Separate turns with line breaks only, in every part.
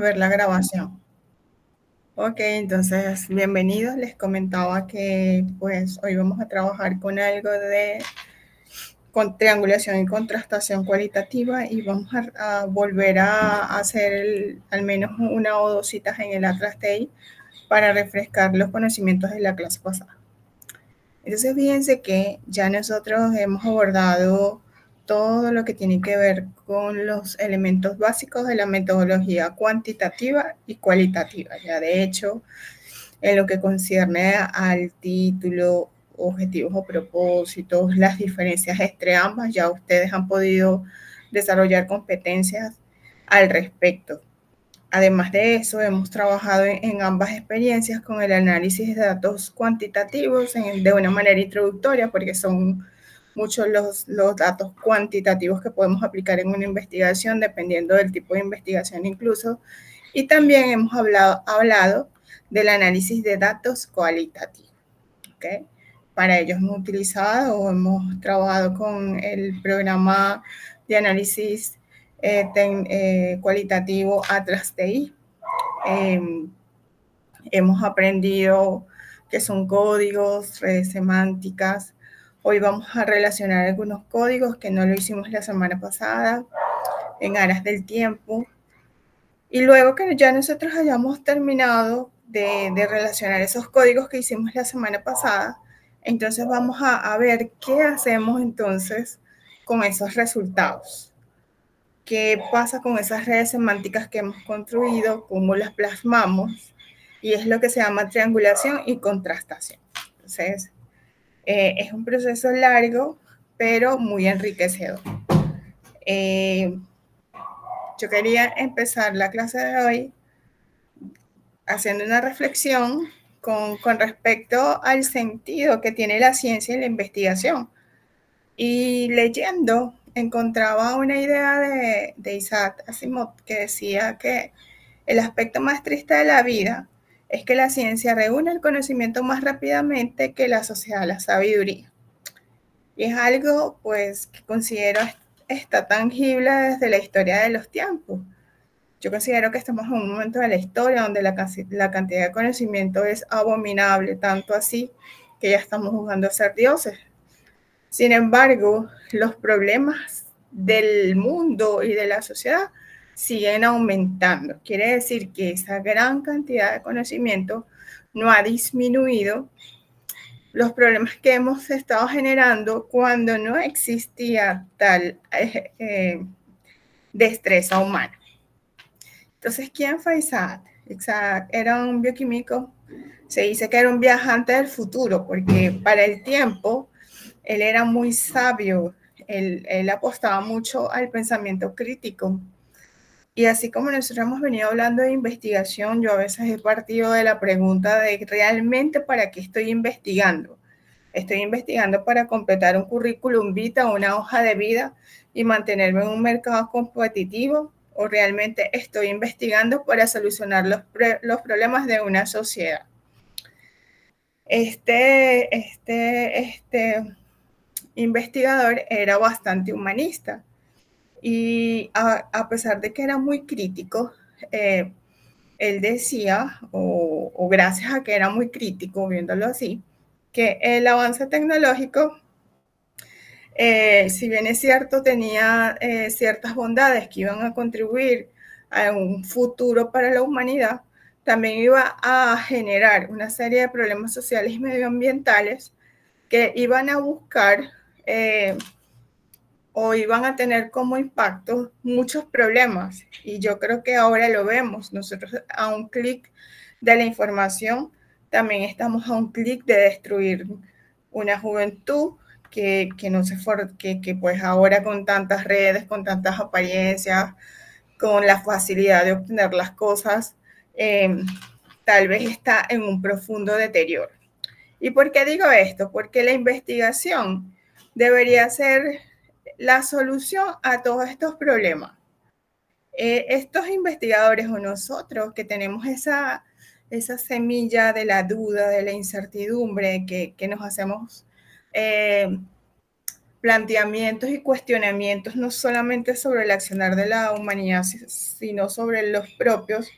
ver la grabación. Ok, entonces bienvenidos. Les comentaba que pues hoy vamos a trabajar con algo de con triangulación y contrastación cualitativa y vamos a volver a hacer al menos una o dos citas en el Atlas TI para refrescar los conocimientos de la clase pasada. Entonces fíjense que ya nosotros hemos abordado todo lo que tiene que ver con los elementos básicos de la metodología cuantitativa y cualitativa. Ya de hecho, en lo que concierne al título, objetivos o propósitos, las diferencias entre ambas, ya ustedes han podido desarrollar competencias al respecto. Además de eso, hemos trabajado en ambas experiencias con el análisis de datos cuantitativos de una manera introductoria, porque son muchos los datos cuantitativos que podemos aplicar en una investigación, dependiendo del tipo de investigación incluso. Y también hemos hablado del análisis de datos cualitativos. ¿Okay? Para ello hemos utilizado o hemos trabajado con el programa de análisis cualitativo Atlas TI. Hemos aprendido qué son códigos, redes semánticas. Hoy vamos a relacionar algunos códigos que no lo hicimos la semana pasada en aras del tiempo. Y luego que ya nosotros hayamos terminado de relacionar esos códigos que hicimos la semana pasada, entonces vamos a ver qué hacemos entonces con esos resultados. ¿Qué pasa con esas redes semánticas que hemos construido? ¿Cómo las plasmamos? Y es lo que se llama triangulación y contrastación. Entonces, es un proceso largo, pero muy enriquecedor. Yo quería empezar la clase de hoy haciendo una reflexión con respecto al sentido que tiene la ciencia y la investigación. Y leyendo, encontraba una idea de Isaac Asimov que decía que el aspecto más triste de la vida es que la ciencia reúne el conocimiento más rápidamente que la sociedad, la sabiduría. Y es algo, pues, que considero está tangible desde la historia de los tiempos. Yo considero que estamos en un momento de la historia donde la cantidad de conocimiento es abominable, tanto así que ya estamos jugando a ser dioses. Sin embargo, los problemas del mundo y de la sociedad siguen aumentando. Quiere decir que esa gran cantidad de conocimiento no ha disminuido los problemas que hemos estado generando cuando no existía tal destreza humana. Entonces, ¿quién fue Isaac? Isaac era un bioquímico, se dice que era un viajante del futuro, porque para el tiempo él era muy sabio, él apostaba mucho al pensamiento crítico. Y así como nosotros hemos venido hablando de investigación, yo a veces he partido de la pregunta de realmente para qué estoy investigando. Estoy investigando para completar un currículum vitae, una hoja de vida y mantenerme en un mercado competitivo, o realmente estoy investigando para solucionar los problemas de una sociedad. Este investigador era bastante humanista y a pesar de que era muy crítico, él decía, o gracias a que era muy crítico, viéndolo así, que el avance tecnológico, si bien es cierto, tenía ciertas bondades que iban a contribuir a un futuro para la humanidad, también iba a generar una serie de problemas sociales y medioambientales que iban a buscar o iban a tener como impacto muchos problemas. Y yo creo que ahora lo vemos. Nosotros a un clic de la información también estamos a un clic de destruir una juventud que no se que pues ahora con tantas redes, con tantas apariencias, con la facilidad de obtener las cosas, tal vez está en un profundo deterioro. ¿Y por qué digo esto? Porque la investigación debería ser la solución a todos estos problemas. Estos investigadores o nosotros que tenemos esa semilla de la duda, de la incertidumbre, que nos hacemos planteamientos y cuestionamientos no solamente sobre el accionar de la humanidad, sino sobre los propios,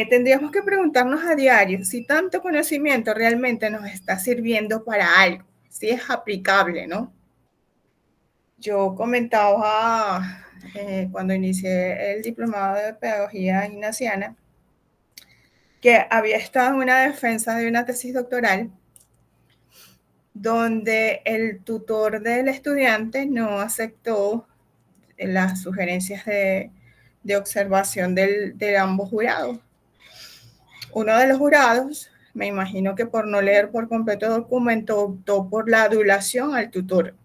tendríamos que preguntarnos a diario si tanto conocimiento realmente nos está sirviendo para algo, si es aplicable, ¿no? Yo comentaba cuando inicié el diplomado de Pedagogía Ignaciana que había estado en una defensa de una tesis doctoral donde el tutor del estudiante no aceptó las sugerencias de observación de ambos jurados. Uno de los jurados, me imagino que por no leer por completo el documento, optó por la adulación al tutor.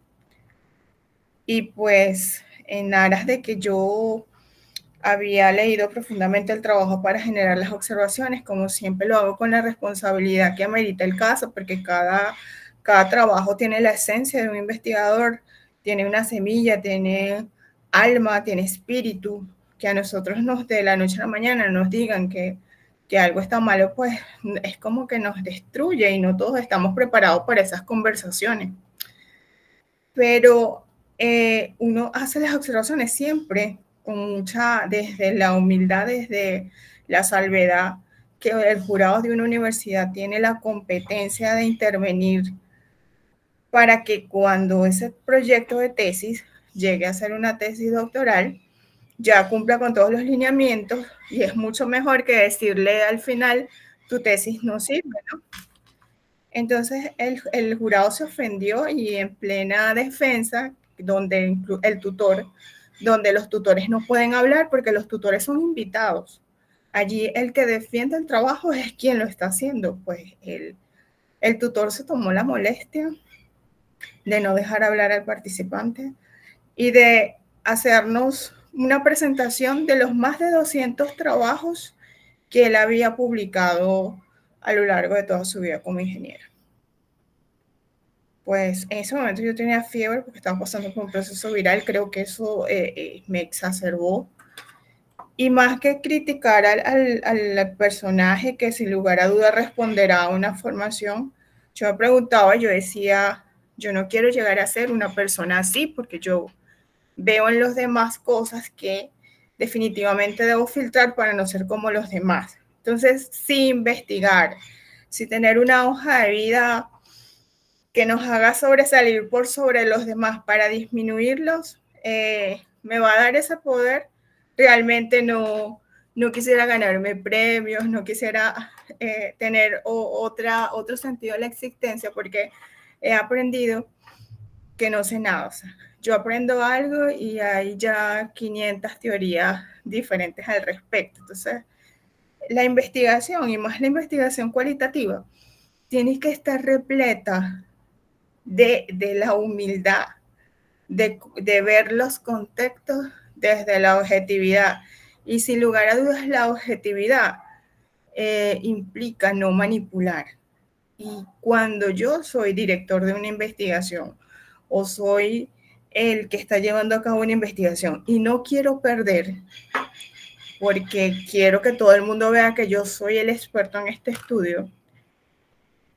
Y pues en aras de que yo había leído profundamente el trabajo para generar las observaciones, como siempre lo hago con la responsabilidad que amerita el caso, porque cada trabajo tiene la esencia de un investigador, tiene una semilla, tiene alma, tiene espíritu, que a nosotros de la noche a la mañana nos digan que algo está malo, pues es como que nos destruye y no todos estamos preparados para esas conversaciones. Pero uno hace las observaciones siempre con desde la humildad, desde la salvedad, que el jurado de una universidad tiene la competencia de intervenir para que cuando ese proyecto de tesis llegue a ser una tesis doctoral, ya cumpla con todos los lineamientos y es mucho mejor que decirle al final, tu tesis no sirve, ¿no? Entonces el jurado se ofendió y en plena defensa, donde el tutor, donde los tutores no pueden hablar porque los tutores son invitados. Allí el que defiende el trabajo es quien lo está haciendo, pues el tutor se tomó la molestia de no dejar hablar al participante y de hacernos una presentación de los más de 200 trabajos que él había publicado a lo largo de toda su vida como ingeniero. Pues en ese momento yo tenía fiebre porque estaba pasando por un proceso viral, creo que eso me exacerbó. Y más que criticar al personaje que sin lugar a duda responderá a una formación, yo me preguntaba, yo decía, yo no quiero llegar a ser una persona así porque yo veo en los demás cosas que definitivamente debo filtrar para no ser como los demás. Entonces, sí investigar, sí tener una hoja de vida que nos haga sobresalir por sobre los demás para disminuirlos, me va a dar ese poder. Realmente no quisiera ganarme premios, no quisiera tener otro sentido de la existencia, porque he aprendido que no sé nada. O sea, yo aprendo algo y hay ya 500 teorías diferentes al respecto. Entonces, la investigación, y más la investigación cualitativa, tiene que estar repleta de la humildad, de ver los contextos desde la objetividad. Y sin lugar a dudas, la objetividad implica no manipular. Y cuando yo soy director de una investigación o soy el que está llevando a cabo una investigación y no quiero perder, porque quiero que todo el mundo vea que yo soy el experto en este estudio,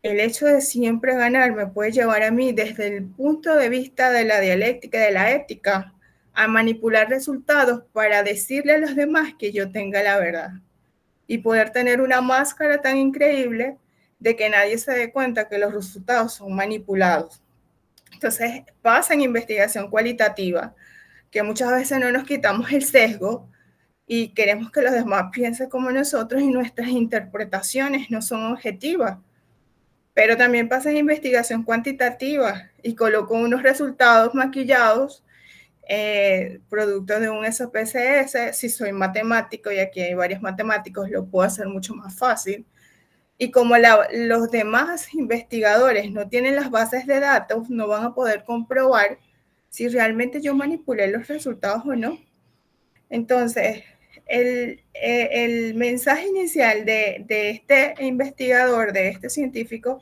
el hecho de siempre ganar me puede llevar a mí desde el punto de vista de la dialéctica, de la ética, a manipular resultados para decirle a los demás que yo tenga la verdad y poder tener una máscara tan increíble de que nadie se dé cuenta que los resultados son manipulados. Entonces pasa en investigación cualitativa que muchas veces no nos quitamos el sesgo y queremos que los demás piensen como nosotros y nuestras interpretaciones no son objetivas. Pero también pasa en investigación cuantitativa y coloco unos resultados maquillados, producto de un SPSS. Si soy matemático, y aquí hay varios matemáticos, lo puedo hacer mucho más fácil. Y como los demás investigadores no tienen las bases de datos, no van a poder comprobar si realmente yo manipulé los resultados o no. Entonces, el mensaje inicial de este investigador, de este científico,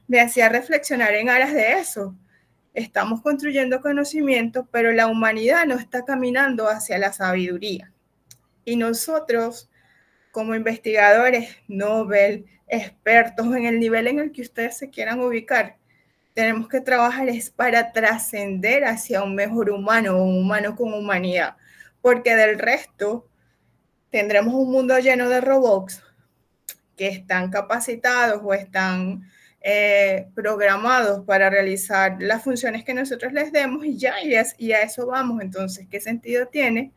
me hacía reflexionar en aras de eso. Estamos construyendo conocimiento, pero la humanidad no está caminando hacia la sabiduría. Y nosotros, como investigadores, Nobel, expertos en el nivel en el que ustedes se quieran ubicar, tenemos que trabajar es para trascender hacia un mejor humano, un humano con humanidad, porque del resto tendremos un mundo lleno de robots que están capacitados o están programados para realizar las funciones que nosotros les demos y ya, y a eso vamos. Entonces, ¿qué sentido tiene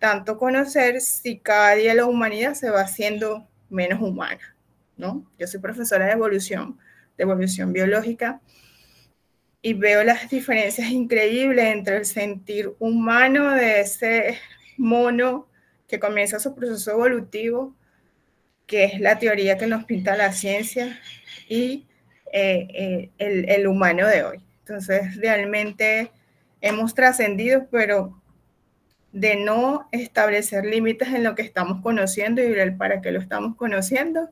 tanto conocer si cada día la humanidad se va haciendo menos humana? ¿No? Yo soy profesora de evolución biológica, y veo las diferencias increíbles entre el sentir humano de ese mono que comienza su proceso evolutivo, que es la teoría que nos pinta la ciencia, y el humano de hoy. Entonces, realmente hemos trascendido, pero de no establecer límites en lo que estamos conociendo y el para qué lo estamos conociendo,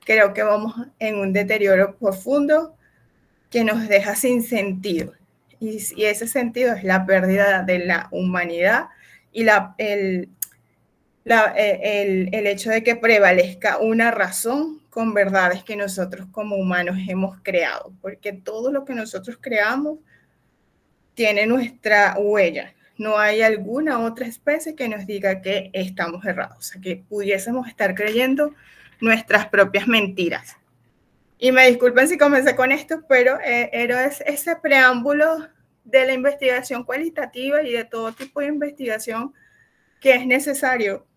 creo que vamos en un deterioro profundo que nos deja sin sentido. Y ese sentido es la pérdida de la humanidad y el hecho de que prevalezca una razón con verdades que nosotros como humanos hemos creado, porque todo lo que nosotros creamos tiene nuestra huella. No hay alguna otra especie que nos diga que estamos errados, o sea, que pudiésemos estar creyendo nuestras propias mentiras. Y me disculpen si comencé con esto, pero era ese preámbulo de la investigación cualitativa y de todo tipo de investigación que es necesario,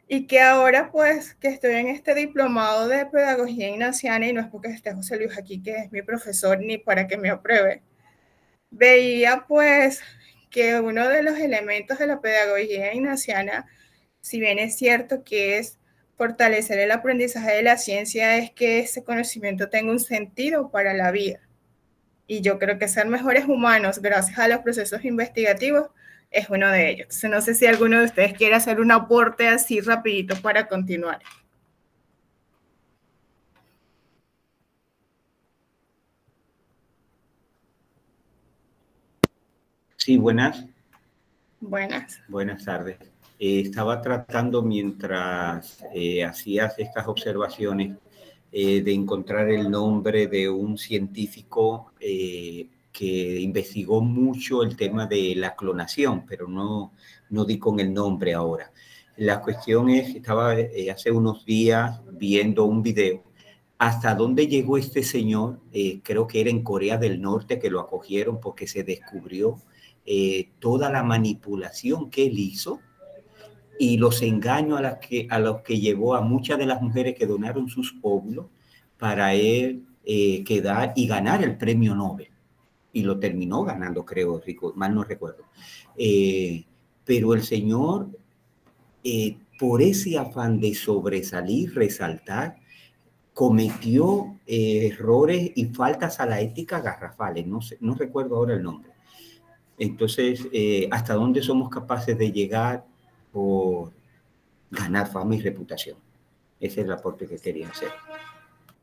y que ahora pues que estoy en este diplomado de pedagogía ignaciana, y no es porque esté José Luis aquí, que es mi profesor, ni para que me apruebe, veía pues que uno de los elementos de la pedagogía ignaciana, si bien es cierto que es fortalecer el aprendizaje de la ciencia, es que ese conocimiento tenga un sentido para la vida. Y yo creo que ser mejores humanos gracias a los procesos investigativos es uno de ellos. Entonces, no sé si alguno de ustedes quiere hacer un aporte así rapidito para continuar.
Sí, buenas.
Buenas.
Buenas tardes. Estaba tratando mientras hacías estas observaciones de encontrar el nombre de un científico que investigó mucho el tema de la clonación, pero no di con el nombre ahora. La cuestión es, estaba hace unos días viendo un video. ¿Hasta dónde llegó este señor? Creo que era en Corea del Norte que lo acogieron porque se descubrió toda la manipulación que él hizo y los engaños a los que llevó a muchas de las mujeres que donaron sus óvulos para él quedar y ganar el premio Nobel. Y lo terminó ganando, creo, mal no recuerdo. Pero el señor, por ese afán de sobresalir, resaltar, cometió errores y faltas a la ética garrafales. No recuerdo ahora el nombre. Entonces, ¿hasta dónde somos capaces de llegar por ganar fama y reputación? Ese es el aporte que quería hacer.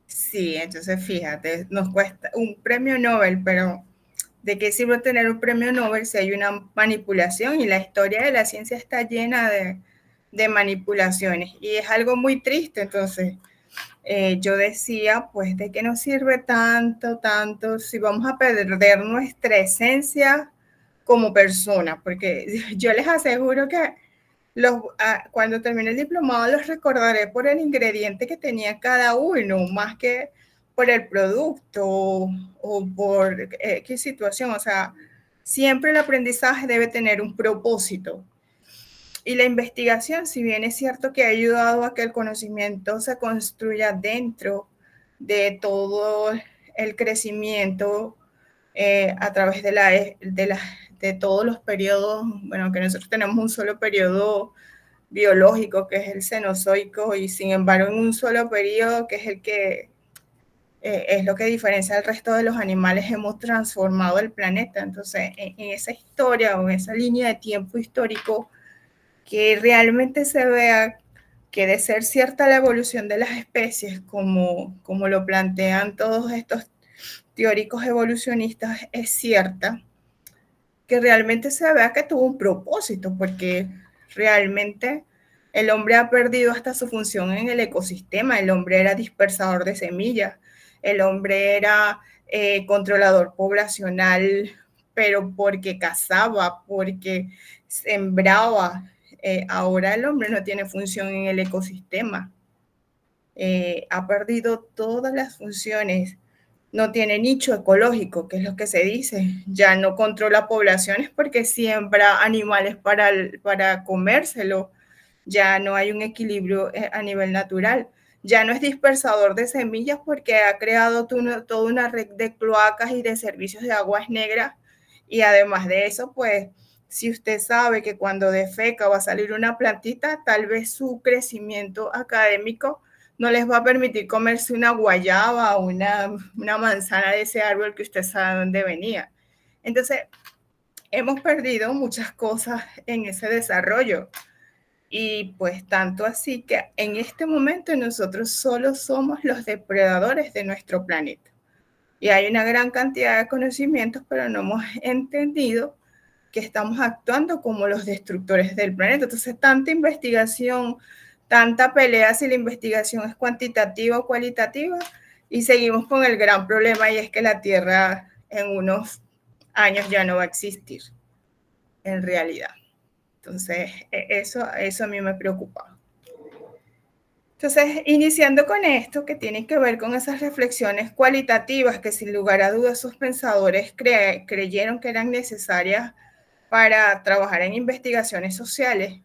Sí, entonces fíjate, nos cuesta un premio Nobel, pero ¿de qué sirve tener un premio Nobel si hay una manipulación? Y la historia de la ciencia está llena de manipulaciones, y es algo muy triste. Entonces, yo decía, pues, ¿de qué nos sirve tanto si vamos a perder nuestra esencia como persona? Porque yo les aseguro que cuando termine el diplomado los recordaré por el ingrediente que tenía cada uno, más que por el producto o por qué situación. O sea, siempre el aprendizaje debe tener un propósito. Y la investigación, si bien es cierto que ha ayudado a que el conocimiento se construya dentro de todo el crecimiento a través de todos los periodos, bueno, que nosotros tenemos un solo periodo biológico, que es el Cenozoico, y sin embargo en un solo periodo, que es el que es lo que diferencia al resto de los animales, hemos transformado el planeta. Entonces, en esa historia o en esa línea de tiempo histórico, que realmente se vea que de ser cierta la evolución de las especies, como lo plantean todos estos teóricos evolucionistas, es cierta, que realmente se vea que tuvo un propósito, porque realmente el hombre ha perdido hasta su función en el ecosistema. El hombre era dispersador de semillas, el hombre era controlador poblacional, pero porque cazaba, porque sembraba. Ahora el hombre no tiene función en el ecosistema. Ha perdido todas las funciones. No tiene nicho ecológico, que es lo que se dice. Ya no controla poblaciones porque siembra animales para comérselo. Ya no hay un equilibrio a nivel natural. Ya no es dispersador de semillas porque ha creado toda una red de cloacas y de servicios de aguas negras. Y además de eso, pues, si usted sabe que cuando defeca va a salir una plantita, tal vez su crecimiento académico no les va a permitir comerse una guayaba o una manzana de ese árbol que usted sabe dónde venía. Entonces, hemos perdido muchas cosas en ese desarrollo. Y pues tanto así que en este momento nosotros solo somos los depredadores de nuestro planeta. Y hay una gran cantidad de conocimientos, pero no hemos entendido que estamos actuando como los destructores del planeta. Entonces, tanta investigación, tanta pelea si la investigación es cuantitativa o cualitativa, y seguimos con el gran problema, y es que la Tierra en unos años ya no va a existir en realidad. Entonces, eso a mí me preocupa. Entonces, iniciando con esto, que tiene que ver con esas reflexiones cualitativas que sin lugar a dudas sus pensadores creyeron que eran necesarias para trabajar en investigaciones sociales,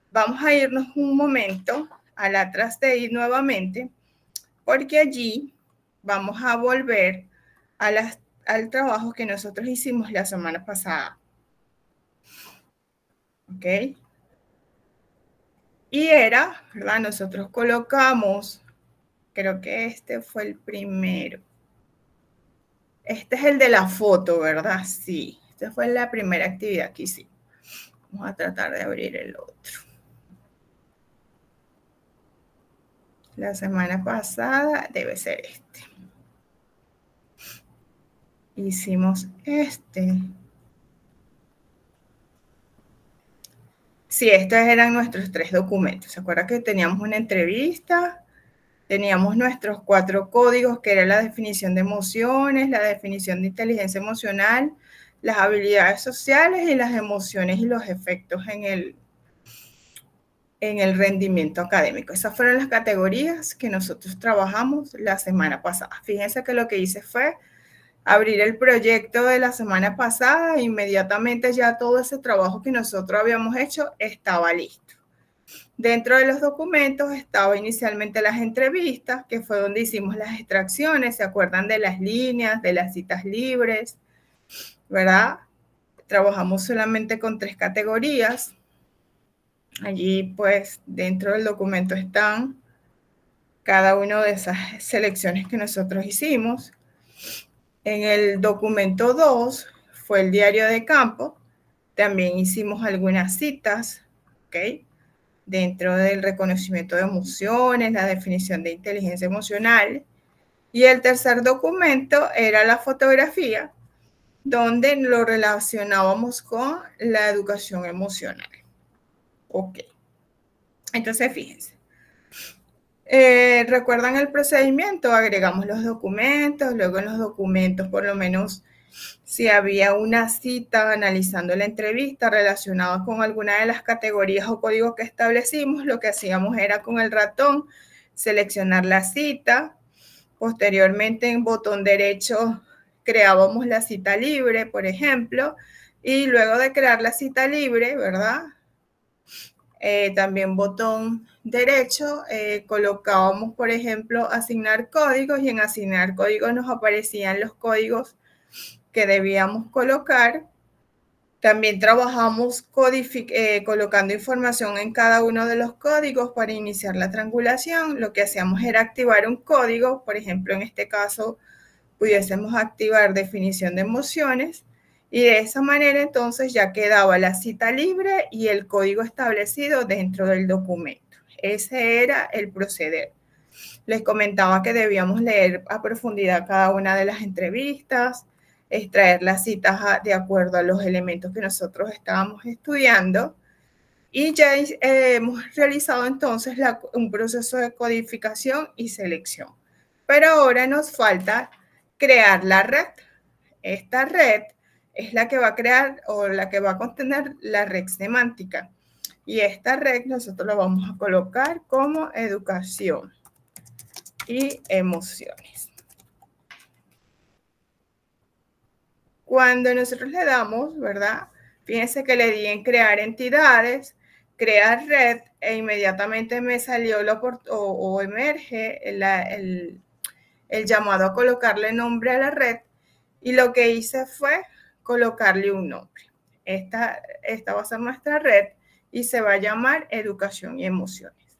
vamos a irnos un momento al atrás de ir nuevamente, porque allí vamos a volver al trabajo que nosotros hicimos la semana pasada. ¿Ok? Y era, ¿verdad? Nosotros colocamos, creo que este fue el primero. Este es el de la foto, ¿verdad? Sí, esta fue la primera actividad que hicimos. Vamos a tratar de abrir el otro. La semana pasada debe ser este. Hicimos este. Sí, estos eran nuestros 3 documentos. ¿Se acuerdan que teníamos una entrevista? Teníamos nuestros 4 códigos, que era la definición de emociones, la definición de inteligencia emocional, las habilidades sociales y las emociones y los efectos en el rendimiento académico. Esas fueron las categorías que nosotros trabajamos la semana pasada. Fíjense que lo que hice fue abrir el proyecto de la semana pasada e inmediatamente ya todo ese trabajo que nosotros habíamos hecho estaba listo. Dentro de los documentos estaba inicialmente las entrevistas, que fue donde hicimos las extracciones, ¿se acuerdan de las líneas, de las citas libres? ¿Verdad? Trabajamos solamente con 3 categorías. Allí, pues, dentro del documento están cada una de esas selecciones que nosotros hicimos. En el documento 2 fue el diario de campo. También hicimos algunas citas, ¿ok? Dentro del reconocimiento de emociones, la definición de inteligencia emocional. Y el tercer documento era la fotografía, donde lo relacionábamos con la educación emocional. Ok. Entonces, fíjense. ¿Recuerdan el procedimiento? Agregamos los documentos, luego en los documentos, por lo menos, si había una cita analizando la entrevista relacionada con alguna de las categorías o códigos que establecimos, lo que hacíamos era con el ratón seleccionar la cita. Posteriormente, en botón derecho, creábamos la cita libre, por ejemplo, y luego de crear la cita libre, ¿verdad? También botón derecho, colocábamos, por ejemplo, asignar códigos, y en asignar códigos nos aparecían los códigos que debíamos colocar. También trabajamos colocando información en cada uno de los códigos para iniciar la triangulación. Lo que hacíamos era activar un código, por ejemplo, en este caso, pudiésemos activar definición de emociones, y de esa manera entonces ya quedaba la cita libre y el código establecido dentro del documento. Ese era el proceder. Les comentaba que debíamos leer a profundidad cada una de las entrevistas, extraer las citas de acuerdo a los elementos que nosotros estábamos estudiando, y ya hemos realizado entonces un proceso de codificación y selección. Pero ahora nos falta crear la red. Esta red es la que va a crear o la que va a contener la red semántica. Y esta red nosotros la vamos a colocar como educación y emociones. Cuando nosotros le damos, ¿verdad? Fíjense que le di en crear entidades, crear red, e inmediatamente me salió o emerge el llamado a colocarle nombre a la red, y lo que hice fue colocarle un nombre. Esta va a ser nuestra red y se va a llamar Educación y Emociones.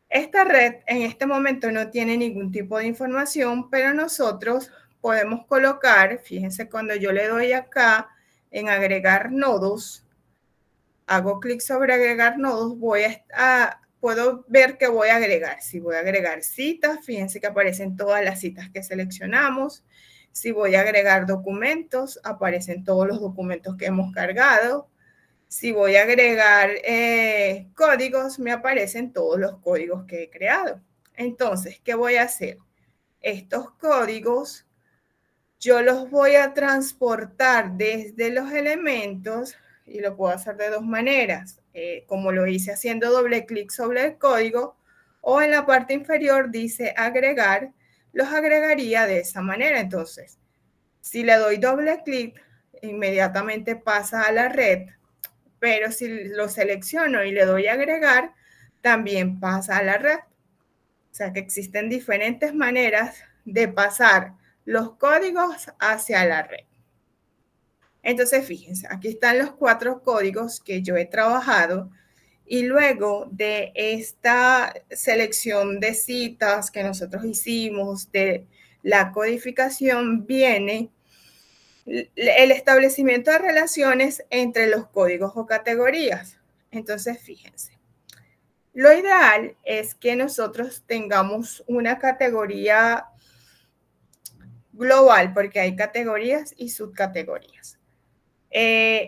Esta red en este momento no tiene ningún tipo de información, pero nosotros podemos colocar, fíjense, cuando yo le doy acá en agregar nodos, hago clic sobre agregar nodos, puedo ver que voy a agregar. Si voy a agregar citas, fíjense que aparecen todas las citas que seleccionamos. Si voy a agregar documentos, aparecen todos los documentos que hemos cargado. Si voy a agregar códigos, me aparecen todos los códigos que he creado. Entonces, ¿qué voy a hacer? Estos códigos yo los voy a transportar desde los elementos, y lo puedo hacer de dos maneras, como lo hice haciendo doble clic sobre el código, o en la parte inferior dice agregar, los agregaría de esa manera. Entonces, si le doy doble clic, inmediatamente pasa a la red, pero si lo selecciono y le doy a agregar, también pasa a la red. O sea que existen diferentes maneras de pasar los códigos hacia la red. Entonces, fíjense, aquí están los 4 códigos que yo he trabajado, y luego de esta selección de citas que nosotros hicimos, de la codificación, viene el establecimiento de relaciones entre los códigos o categorías. Entonces, fíjense, lo ideal es que nosotros tengamos una categoría global, porque hay categorías y subcategorías.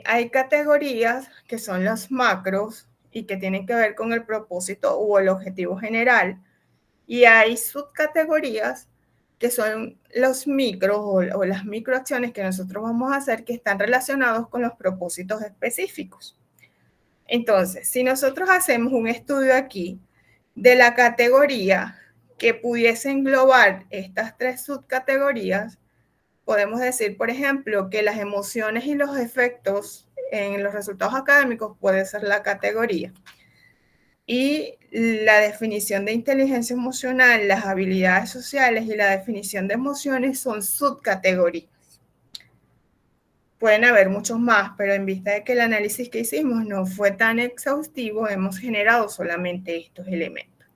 Hay categorías que son los macros y que tienen que ver con el propósito o el objetivo general, y hay subcategorías que son los micros o las microacciones que nosotros vamos a hacer, que están relacionados con los propósitos específicos. Entonces, si nosotros hacemos un estudio aquí de la categoría que pudiese englobar estas 3 subcategorías, podemos decir, por ejemplo, que las emociones y los efectos en los resultados académicos puede ser la categoría. Y la definición de inteligencia emocional, las habilidades sociales y la definición de emociones son subcategorías. Pueden haber muchos más, pero en vista de que el análisis que hicimos no fue tan exhaustivo, hemos generado solamente estos elementos.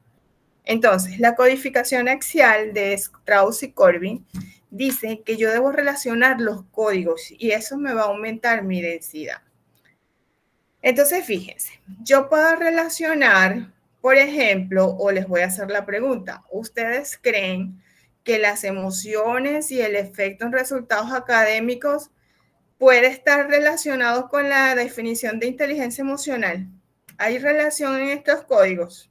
Entonces, la codificación axial de Strauss y Corbin dice que yo debo relacionar los códigos y eso me va a aumentar mi densidad. Entonces, fíjense, yo puedo relacionar, por ejemplo, o les voy a hacer la pregunta, ¿ustedes creen que las emociones y el efecto en resultados académicos puede estar relacionado con la definición de inteligencia emocional? ¿Hay relación en estos códigos?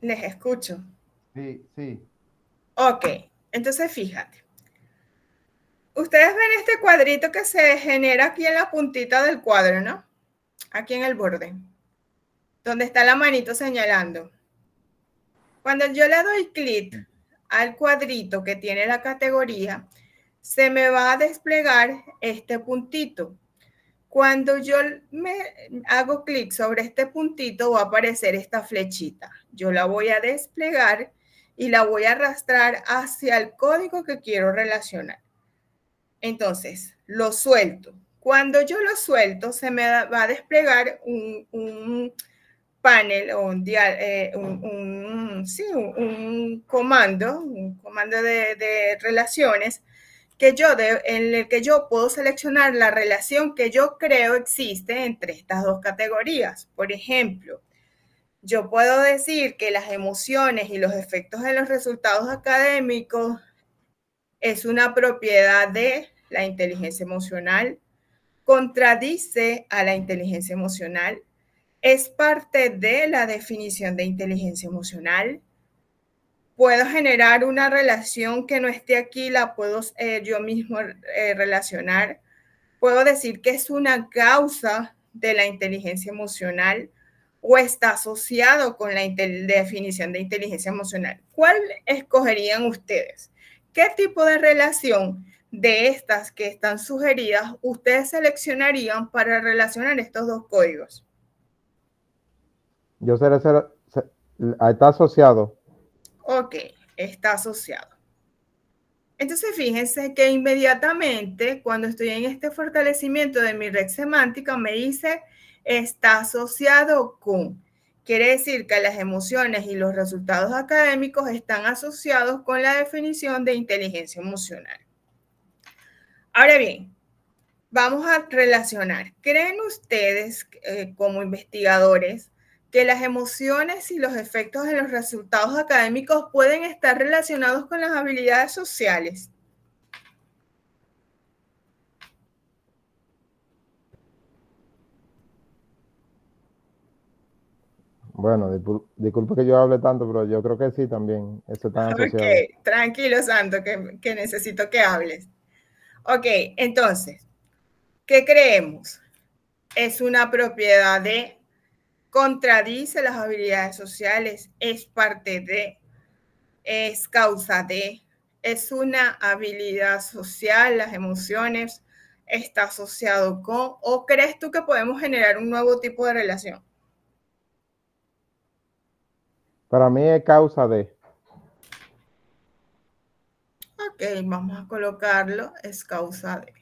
Les escucho.
Sí, sí.
Ok, entonces fíjate. Ustedes ven este cuadrito que se genera aquí en la puntita del cuadro, ¿no? Aquí en el borde, donde está la manito señalando. Cuando yo le doy clic al cuadrito que tiene la categoría, se me va a desplegar este puntito. Cuando yo me hago clic sobre este puntito, va a aparecer esta flechita. Yo la voy a desplegar y la voy a arrastrar hacia el código que quiero relacionar. Entonces, lo suelto. Cuando yo lo suelto, se me va a desplegar un panel o un comando de relaciones en el que yo puedo seleccionar la relación que yo creo existe entre estas dos categorías. Por ejemplo, yo puedo decir que las emociones y los efectos de los resultados académicos es una propiedad de la inteligencia emocional, contradice a la inteligencia emocional, es parte de la definición de inteligencia emocional. Puedo generar una relación que no esté aquí, la puedo yo mismo relacionar. Puedo decir que es una causa de la inteligencia emocional o está asociado con la definición de inteligencia emocional. ¿Cuál escogerían ustedes? ¿Qué tipo de relación de estas que están sugeridas ustedes seleccionarían para relacionar estos dos códigos?
Yo seré, está asociado.
Ok, está asociado. Entonces, fíjense que inmediatamente cuando estoy en este fortalecimiento de mi red semántica, me dice está asociado con. Quiere decir que las emociones y los resultados académicos están asociados con la definición de inteligencia emocional. Ahora bien, vamos a relacionar. ¿Creen ustedes, como investigadores, que las emociones y los efectos de los resultados académicos pueden estar relacionados con las habilidades sociales?
Bueno, disculpe que yo hable tanto, pero yo creo que sí también. Eso está asociado.
Ok, tranquilo, Santo, que necesito que hables. Ok, entonces, ¿qué creemos? Es una propiedad de, contradice las habilidades sociales, es parte de, es causa de, es una habilidad social, las emociones, está asociado con, ¿o crees tú que podemos generar un nuevo tipo de relación?
Para mí es causa de.
Ok, vamos a colocarlo, es causa de.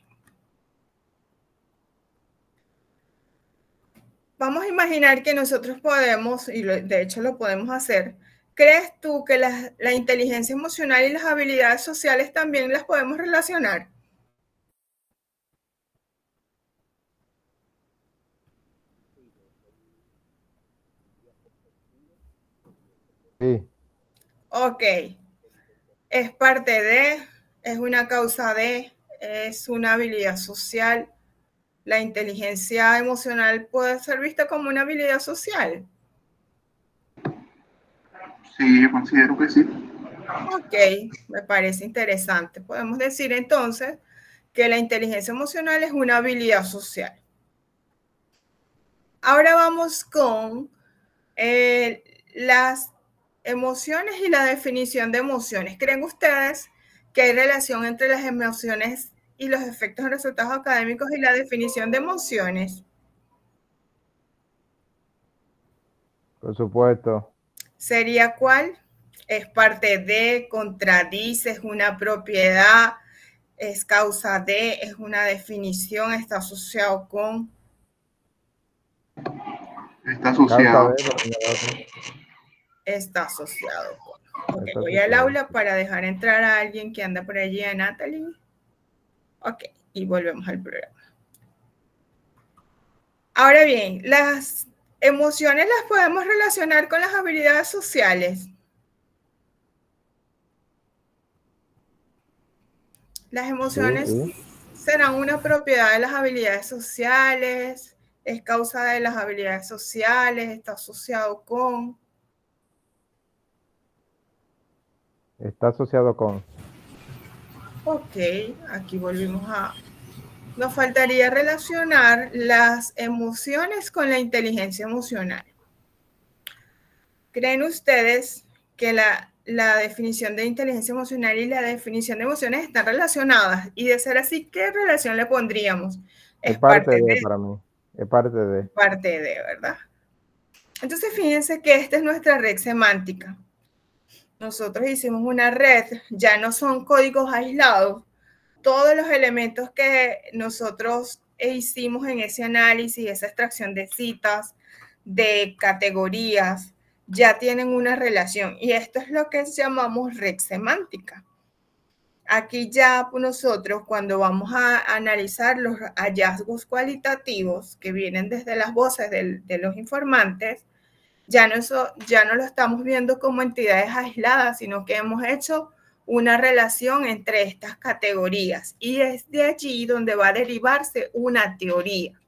Vamos a imaginar que nosotros podemos, y de hecho lo podemos hacer. ¿Crees tú que la inteligencia emocional y las habilidades sociales también las podemos relacionar?
Sí.
Ok, es parte de, es una causa de, es una habilidad social. La inteligencia emocional puede ser vista como una habilidad social.
Sí, yo considero que sí.
Ok, me parece interesante. Podemos decir entonces que la inteligencia emocional es una habilidad social. Ahora vamos con las emociones y la definición de emociones. ¿Creen ustedes que hay relación entre las emociones y los efectos en resultados académicos y la definición de emociones?
Por supuesto.
¿Sería cuál? Es parte de, contradice, es una propiedad, es causa de, es una definición, está asociado con.
Está asociado.
Está asociado con. Ok,
Está
voy al
asociado.
aula para dejar entrar a alguien que anda por allí, a Natalie. Ok, y volvemos al programa. Ahora bien, las emociones las podemos relacionar con las habilidades sociales. Las emociones
Sí.
serán una propiedad de las habilidades sociales, es causa de las habilidades sociales, está asociado con.
Está asociado con.
Ok, aquí volvimos a. Nos faltaría relacionar las emociones con la inteligencia emocional. ¿Creen ustedes que la definición de inteligencia emocional y la definición de emociones están relacionadas? Y de ser así, ¿qué relación le pondríamos?
Es parte de para mí. Es parte de.
Parte de, ¿verdad? Entonces, fíjense que esta es nuestra red semántica. Nosotros hicimos una red, ya no son códigos aislados. Todos los elementos que nosotros hicimos en ese análisis, esa extracción de citas, de categorías, ya tienen una relación. Y esto es lo que llamamos red semántica. Aquí ya nosotros, cuando vamos a analizar los hallazgos cualitativos que vienen desde las voces de los informantes, ya no lo estamos viendo como entidades aisladas, sino que hemos hecho una relación entre estas categorías y es de allí donde va a derivarse una teoría.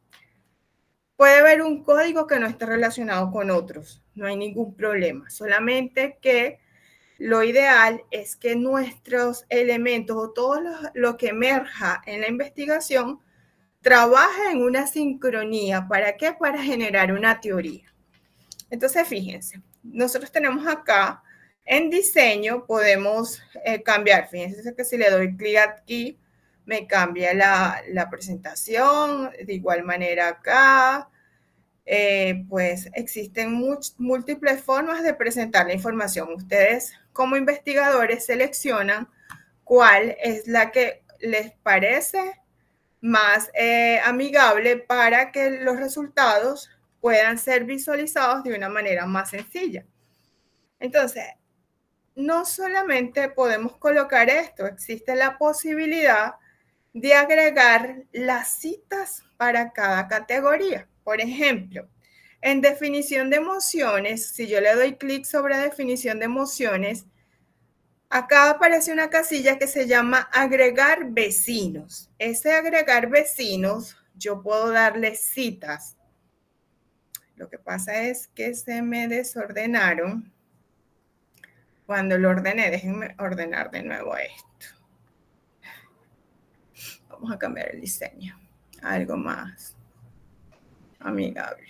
Puede haber un código que no esté relacionado con otros, no hay ningún problema, solamente que lo ideal es que nuestros elementos o todo lo que emerja en la investigación trabaje en una sincronía. ¿Para qué? Para generar una teoría. Entonces, fíjense, nosotros tenemos acá en diseño, podemos cambiar. Fíjense que si le doy clic aquí, me cambia la presentación. De igual manera acá, pues existen múltiples formas de presentar la información. Ustedes como investigadores seleccionan cuál es la que les parece más amigable para que los resultados puedan ser visualizados de una manera más sencilla. Entonces, no solamente podemos colocar esto, existe la posibilidad de agregar las citas para cada categoría. Por ejemplo, en definición de emociones, si yo le doy clic sobre definición de emociones, acá aparece una casilla que se llama agregar vecinos. Ese agregar vecinos, yo puedo darle citas. Lo que pasa es que se me desordenaron. Cuando lo ordené, déjenme ordenar de nuevo esto. Vamos a cambiar el diseño a algo más amigable.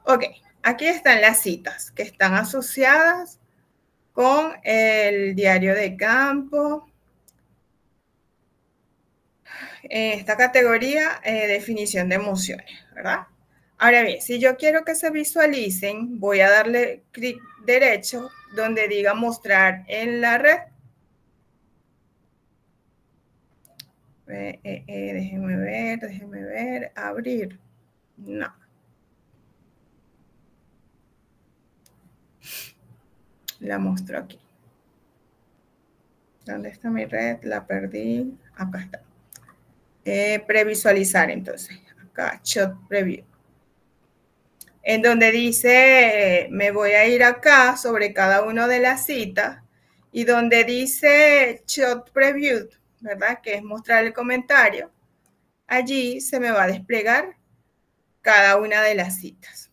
Ok, aquí están las citas que están asociadas con el diario de campo. En esta categoría, definición de emociones, ¿verdad? Ahora bien, si yo quiero que se visualicen, voy a darle clic derecho donde diga mostrar en la red. Déjenme ver, abrir. No. La muestro aquí. ¿Dónde está mi red? La perdí. Acá está. Previsualizar, entonces. Acá, Shot Preview. En donde dice, me voy a ir acá sobre cada una de las citas. Y donde dice Shot Preview, ¿verdad? Que es mostrar el comentario. Allí se me va a desplegar cada una de las citas.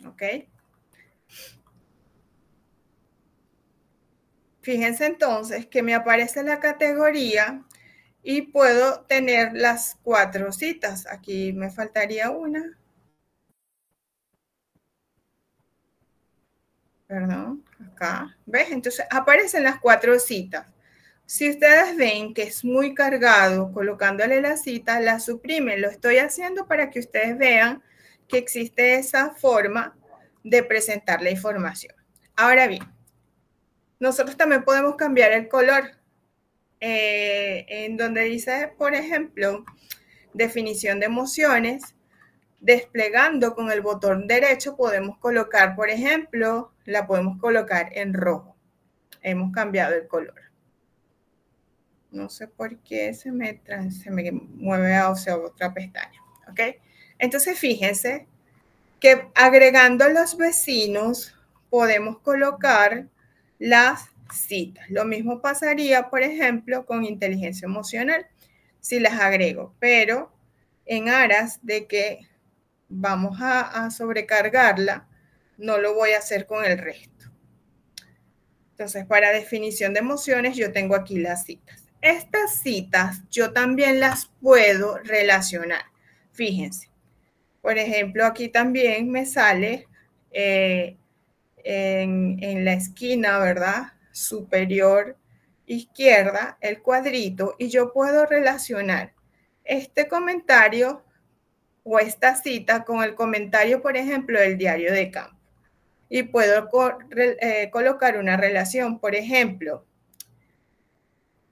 ¿Ok? Fíjense entonces que me aparece la categoría y puedo tener las 4 citas. Aquí me faltaría una. Perdón, acá. ¿Ves? Entonces aparecen las 4 citas. Si ustedes ven que es muy cargado colocándole la cita, la suprimen. Lo estoy haciendo para que ustedes vean que existe esa forma de presentar la información. Ahora bien, nosotros también podemos cambiar el color. En donde dice, por ejemplo, definición de emociones, desplegando con el botón derecho podemos colocar, por ejemplo, la podemos colocar en rojo. Hemos cambiado el color. No sé por qué se me mueve a otra pestaña. ¿Ok? Entonces, fíjense que agregando los vecinos podemos colocar las citas. Lo mismo pasaría, por ejemplo, con inteligencia emocional, si las agrego, pero en aras de que vamos a sobrecargarla, no lo voy a hacer con el resto. Entonces, para definición de emociones, yo tengo aquí las citas. Estas citas yo también las puedo relacionar. Fíjense, por ejemplo, aquí también me sale en la esquina, ¿verdad? Superior izquierda, el cuadrito, y yo puedo relacionar este comentario o esta cita con el comentario, por ejemplo, del diario de campo. Y puedo colocar una relación, por ejemplo,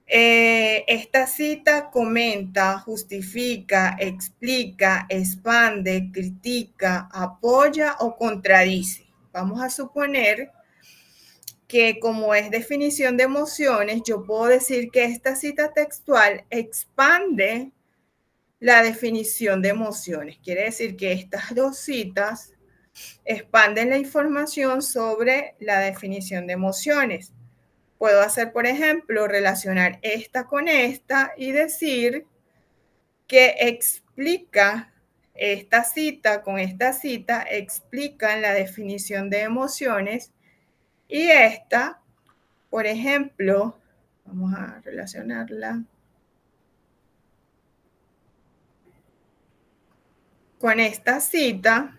esta cita comenta, justifica, explica, expande, critica, apoya o contradice. Vamos a suponer que como es definición de emociones, yo puedo decir que esta cita textual expande la definición de emociones. Quiere decir que estas 2 citas expanden la información sobre la definición de emociones. Puedo hacer, por ejemplo, relacionar esta con esta y decir que explica esta cita con esta cita, explican la definición de emociones y esta, por ejemplo, vamos a relacionarla con esta cita.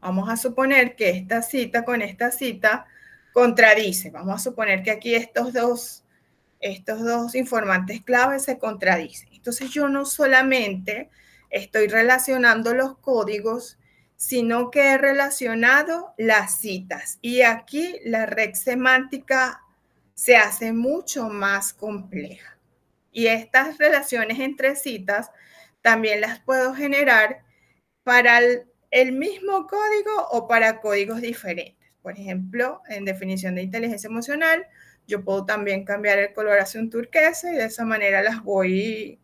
Vamos a suponer que esta cita con esta cita contradice. Vamos a suponer que aquí estos dos informantes clave se contradicen. Entonces yo no solamente estoy relacionando los códigos, sino que he relacionado las citas. Y aquí la red semántica se hace mucho más compleja. Y estas relaciones entre citas también las puedo generar para el mismo código o para códigos diferentes. Por ejemplo, en definición de inteligencia emocional, yo puedo también cambiar el color hacia un turquesa y de esa manera las voy,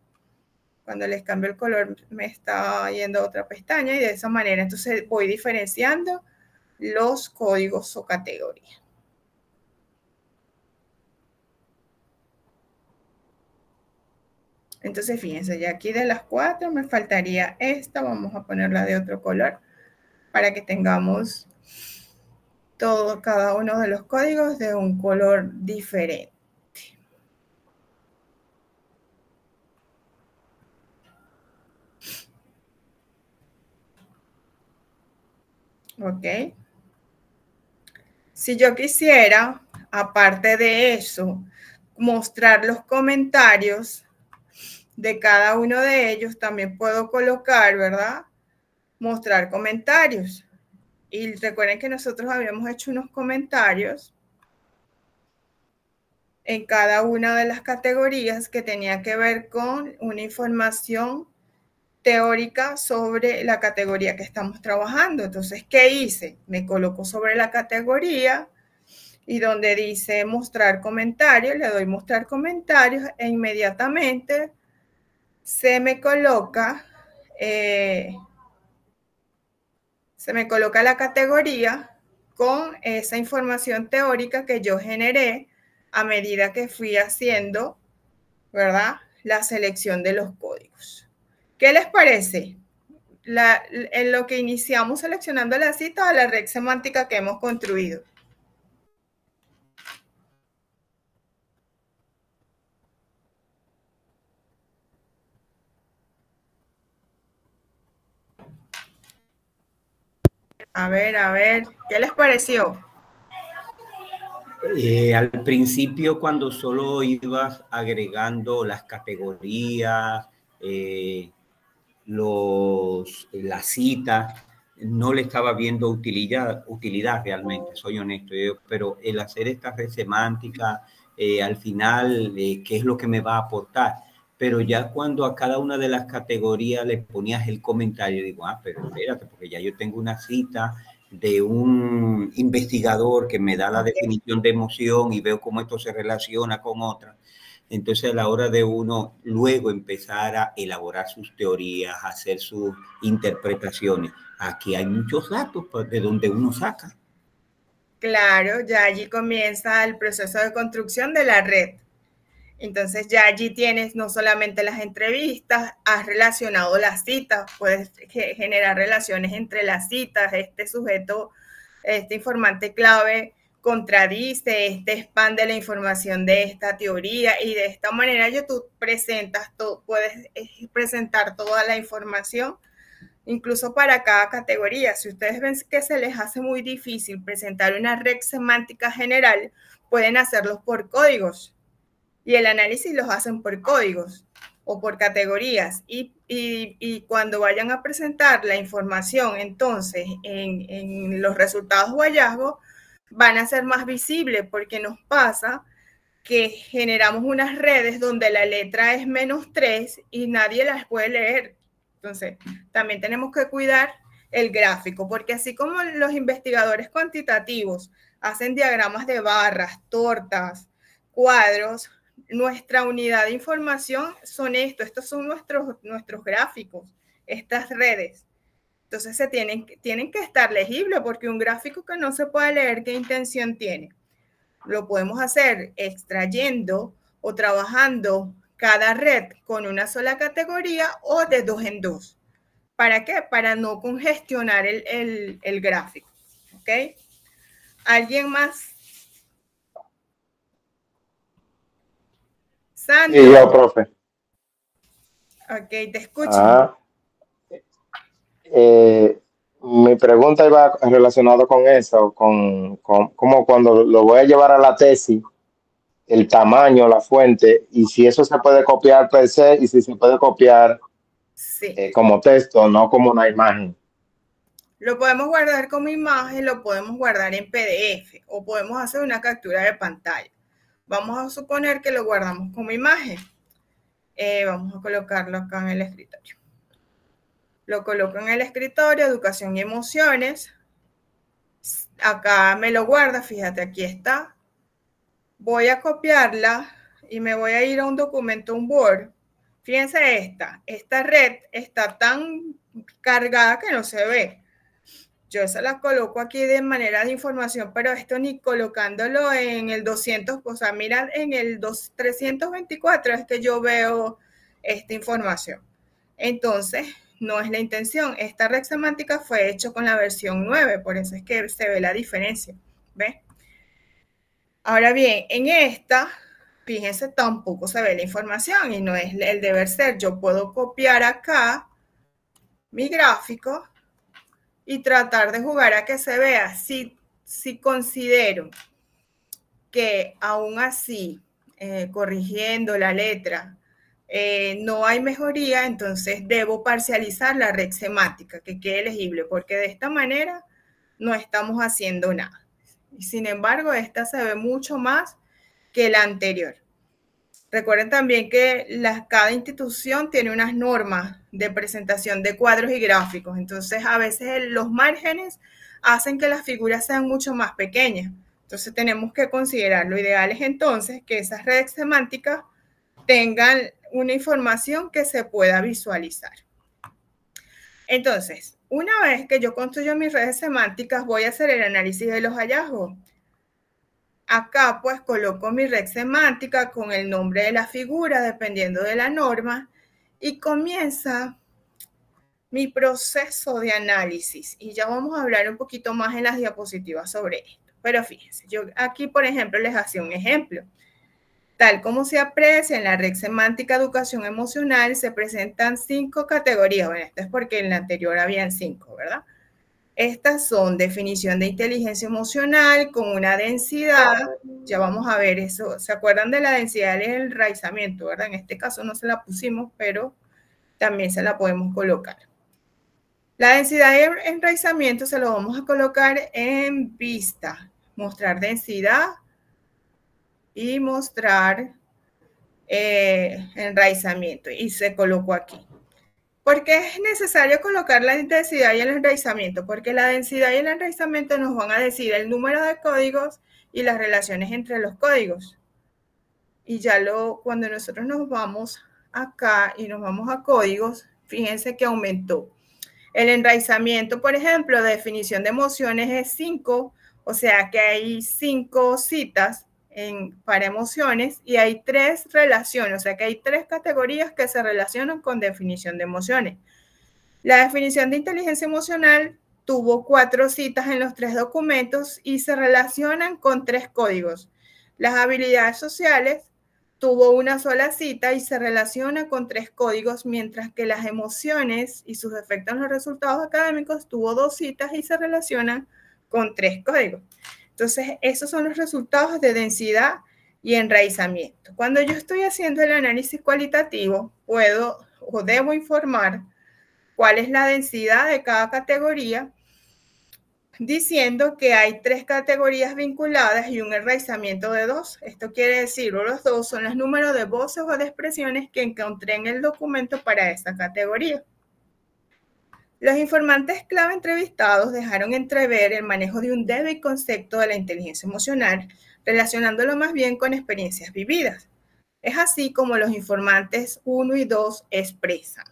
cuando les cambio el color me está yendo a otra pestaña y de esa manera entonces voy diferenciando los códigos o categorías. Entonces, fíjense, ya aquí de las 4 me faltaría esta. Vamos a ponerla de otro color para que tengamos cada uno de los códigos de un color diferente. ¿Ok? Si yo quisiera, aparte de eso, mostrar los comentarios de cada uno de ellos, también puedo colocar, ¿verdad? Mostrar comentarios. Y recuerden que nosotros habíamos hecho unos comentarios en cada una de las categorías que tenía que ver con una información teórica sobre la categoría que estamos trabajando. Entonces, ¿qué hice? Me coloco sobre la categoría y donde dice mostrar comentarios, le doy mostrar comentarios e inmediatamente se me coloca la categoría con esa información teórica que yo generé a medida que fui haciendo, ¿verdad?, la selección de los códigos. ¿Qué les parece? En lo que iniciamos seleccionando la cita a la red semántica que hemos construido. A ver, ¿qué les pareció?
Al principio, cuando solo ibas agregando las categorías, las citas, no le estaba viendo utilidad realmente, soy honesto, pero el hacer esta red semántica, al final, ¿qué es lo que me va a aportar? Pero ya cuando a cada una de las categorías le ponías el comentario, digo, pero espérate, porque ya yo tengo una cita de un investigador que me da la definición de emoción y veo cómo esto se relaciona con otra. Entonces, a la hora de uno luego empezar a elaborar sus teorías, hacer sus interpretaciones, aquí hay muchos datos de donde uno saca.
Claro, ya allí comienza el proceso de construcción de la red. Entonces ya allí tienes no solamente las entrevistas, has relacionado las citas, puedes generar relaciones entre las citas, este sujeto, este informante clave contradice, expande la información de esta teoría y de esta manera tú presentas todo, puedes presentar toda la información, incluso para cada categoría. Si ustedes ven que se les hace muy difícil presentar una red semántica general, pueden hacerlos por códigos. Y el análisis los hacen por códigos o por categorías. Y cuando vayan a presentar la información, entonces, en los resultados o hallazgos, van a ser más visibles porque nos pasa que generamos unas redes donde la letra es -3 y nadie las puede leer. Entonces, también tenemos que cuidar el gráfico, porque así como los investigadores cuantitativos hacen diagramas de barras, tortas, cuadros, nuestra unidad de información son estos son nuestros gráficos, estas redes. Entonces tienen que estar legibles, porque un gráfico que no se puede leer, ¿qué intención tiene? Lo podemos hacer extrayendo o trabajando cada red con una sola categoría o de 2 en 2. ¿Para qué? Para no congestionar el gráfico. ¿Ok? ¿Alguien más?
Sandro. Sí, yo, profe.
Ok, te escucho.
Mi pregunta iba relacionada con eso, con como cuando lo voy a llevar a la tesis, el tamaño, la fuente, y si eso se puede copiar per se, y si se puede copiar como texto, no como una imagen.
Lo podemos guardar como imagen, lo podemos guardar en PDF, o podemos hacer una captura de pantalla. Vamos a suponer que lo guardamos como imagen. Vamos a colocarlo acá en el escritorio. Lo coloco en el escritorio, educación y emociones. Acá me lo guarda, fíjate, aquí está. Voy a copiarla y me voy a ir a un documento, un Word. Fíjense esta red está tan cargada que no se ve. Yo se la coloco aquí de manera de información, pero esto ni colocándolo en el 200, o sea, mira, en el 324 es que yo veo esta información. Entonces, no es la intención. Esta red semántica fue hecha con la versión 9, por eso es que se ve la diferencia. ¿Ves? Ahora bien, en esta, fíjense, tampoco se ve la información y no es el deber ser. Yo puedo copiar acá mi gráfico y tratar de jugar a que se vea. Si considero que aún así, corrigiendo la letra, no hay mejoría, entonces debo parcializar la red semántica, que quede legible, porque de esta manera no estamos haciendo nada. Y sin embargo, esta se ve mucho más que la anterior. Recuerden también que cada institución tiene unas normas de presentación de cuadros y gráficos, entonces a veces los márgenes hacen que las figuras sean mucho más pequeñas. Entonces tenemos que considerar, lo ideal es entonces que esas redes semánticas tengan una información que se pueda visualizar. Entonces, una vez que yo construyo mis redes semánticas, voy a hacer el análisis de los hallazgos. Acá pues coloco mi red semántica con el nombre de la figura dependiendo de la norma y comienza mi proceso de análisis. Y ya vamos a hablar un poquito más en las diapositivas sobre esto. Pero fíjense, yo aquí por ejemplo les hacía un ejemplo. Tal como se aprecia en la red semántica educación emocional se presentan 5 categorías. Bueno, esto es porque en la anterior habían 5, ¿verdad? Estas son definición de inteligencia emocional con una densidad, ya vamos a ver eso, ¿se acuerdan de la densidad del enraizamiento, verdad? En este caso no se la pusimos, pero también se la podemos colocar. La densidad de enraizamiento se lo vamos a colocar en vista, mostrar densidad y mostrar enraizamiento, y se colocó aquí. ¿Por qué es necesario colocar la densidad y el enraizamiento? Porque la densidad y el enraizamiento nos van a decir el número de códigos y las relaciones entre los códigos. Y ya cuando nosotros nos vamos acá y nos vamos a códigos, fíjense que aumentó. El enraizamiento, por ejemplo, de definición de emociones es 5, o sea que hay 5 citas para emociones y hay 3 relaciones, o sea que hay 3 categorías que se relacionan con definición de emociones. La definición de inteligencia emocional tuvo 4 citas en los 3 documentos y se relacionan con 3 códigos. Las habilidades sociales tuvo una sola cita y se relaciona con 3 códigos, mientras que las emociones y sus efectos en los resultados académicos tuvo 2 citas y se relacionan con 3 códigos. Entonces, esos son los resultados de densidad y enraizamiento. Cuando yo estoy haciendo el análisis cualitativo, puedo o debo informar cuál es la densidad de cada categoría, diciendo que hay 3 categorías vinculadas y un enraizamiento de 2. Esto quiere decir, los 2 son los números de voces o de expresiones que encontré en el documento para esa categoría. Los informantes clave entrevistados dejaron entrever el manejo de un débil concepto de la inteligencia emocional, relacionándolo más bien con experiencias vividas. Es así como los informantes 1 y 2 expresan.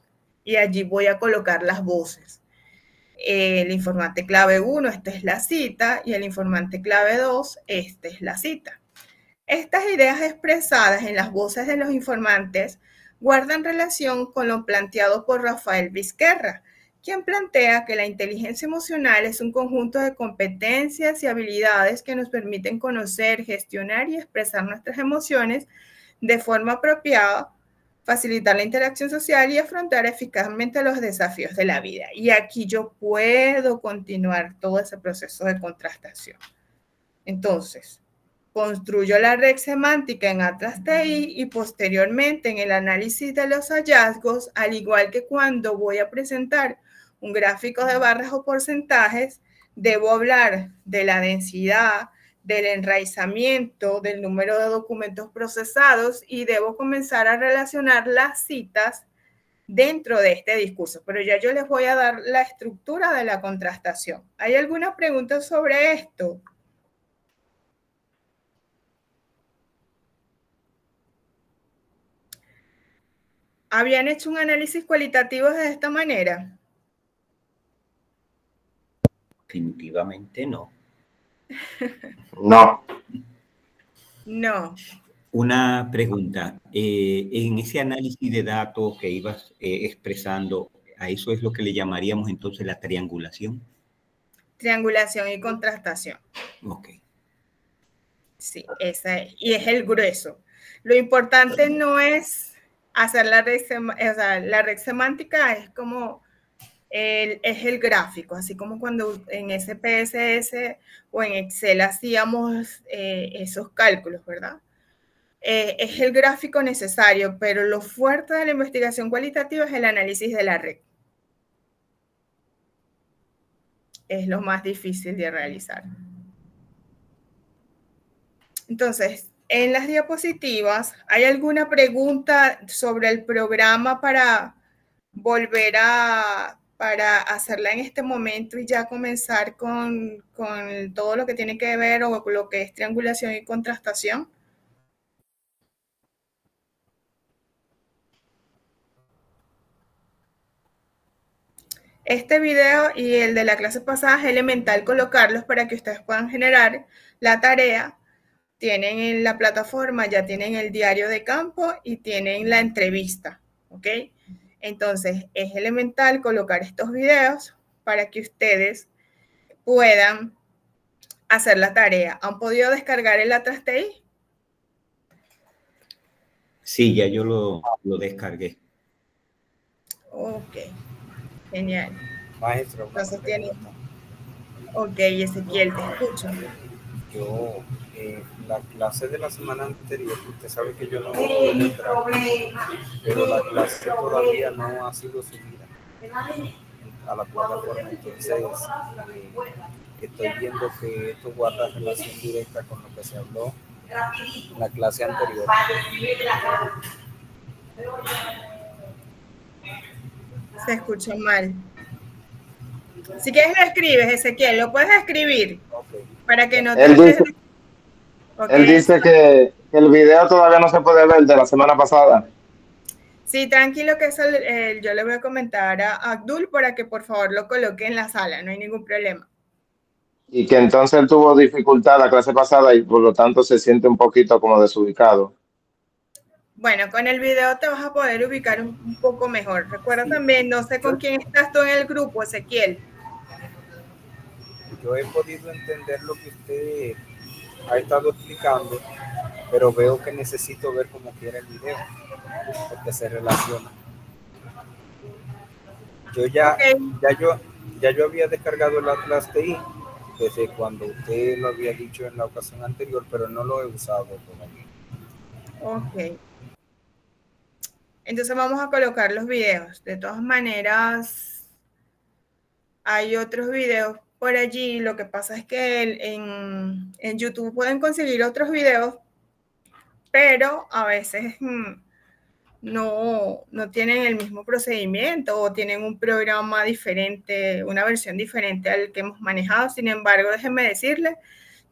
Y allí voy a colocar las voces. el informante clave 1, esta es la cita, y el informante clave 2, esta es la cita. Estas ideas expresadas en las voces de los informantes guardan relación con lo planteado por Rafael Vizquerra, quien plantea que la inteligencia emocional es un conjunto de competencias y habilidades que nos permiten conocer, gestionar y expresar nuestras emociones de forma apropiada, facilitar la interacción social y afrontar eficazmente los desafíos de la vida. Y aquí yo puedo continuar todo ese proceso de contrastación. Entonces, construyo la red semántica en Atlas TI y posteriormente en el análisis de los hallazgos, al igual que cuando voy a presentar un gráfico de barras o porcentajes, debo hablar de la densidad, del enraizamiento, del número de documentos procesados y debo comenzar a relacionar las citas dentro de este discurso. Pero ya yo les voy a dar la estructura de la contrastación. ¿Hay alguna pregunta sobre esto? ¿Habían hecho un análisis cualitativo de esta manera?
Definitivamente no.
No.
No.
Una pregunta. En ese análisis de datos que ibas expresando, ¿a eso es lo que le llamaríamos entonces la triangulación?
Triangulación y contrastación.
Ok.
Sí, esa es. Y es el grueso. Lo importante no es hacer la red, o sea, la red semántica es como es el gráfico, así como cuando en SPSS o en Excel hacíamos esos cálculos, ¿verdad? Es el gráfico necesario, pero lo fuerte de la investigación cualitativa es el análisis de la red. Es lo más difícil de realizar. Entonces, en las diapositivas, ¿hay alguna pregunta sobre el programa para volver para hacerla en este momento y ya comenzar con todo lo que tiene que ver o con lo que es triangulación y contrastación? Este video y el de la clase pasada es elemental colocarlos para que ustedes puedan generar la tarea. Tienen en la plataforma, ya tienen el diario de campo y tienen la entrevista, ¿ok? Entonces, es elemental colocar estos videos para que ustedes puedan hacer la tarea. ¿Han podido descargar el Atlas TI?
Sí, ya yo lo descargué.
Ok, genial.
Maestro,
Entonces tienen... Ok, Ezequiel, te escucho.
Yo, la clase de la semana anterior, usted sabe que yo no puedo entrar, pero la clase todavía no ha sido subida a la plataforma. Entonces, estoy viendo que esto guarda relación directa con lo que se habló en la clase anterior.
Se escucha mal. Si quieres lo escribes, Ezequiel, lo puedes escribir.
Okay.
Para que no
Él dice que el video todavía no se puede ver de la semana pasada.
Sí, tranquilo que eso yo le voy a comentar a Abdul para que por favor lo coloque en la sala, no hay ningún problema.
Y que entonces él tuvo dificultad la clase pasada y por lo tanto se siente un poquito como desubicado.
Bueno, con el video te vas a poder ubicar un poco mejor. Recuerda también, no sé con quién estás tú en el grupo, Ezequiel.
Yo he podido entender lo que usted ha estado explicando, pero veo que necesito ver como quiera el video, porque se relaciona. Yo ya yo había descargado el Atlas TI desde cuando usted lo había dicho en la ocasión anterior, pero no lo he usado todavía.
Ok. Entonces vamos a colocar los videos. De todas maneras, hay otros videos por allí. Lo que pasa es que en YouTube pueden conseguir otros videos, pero a veces no tienen el mismo procedimiento o tienen un programa diferente, una versión diferente al que hemos manejado. Sin embargo, déjenme decirles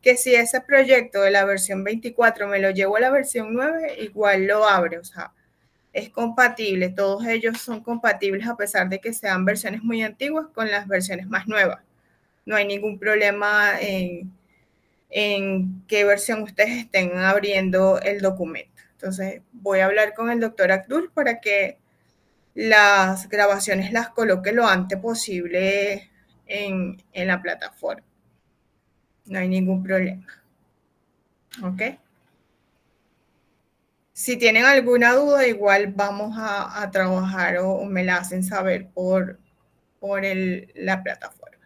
que si ese proyecto de la versión 24 me lo llevo a la versión 9, igual lo abre. O sea, es compatible, todos ellos son compatibles a pesar de que sean versiones muy antiguas con las versiones más nuevas. No hay ningún problema en qué versión ustedes estén abriendo el documento. Entonces, voy a hablar con el doctor Abdul para que las grabaciones las coloque lo antes posible en la plataforma. No hay ningún problema. ¿Ok? Si tienen alguna duda, igual vamos a trabajar o me la hacen saber por la plataforma.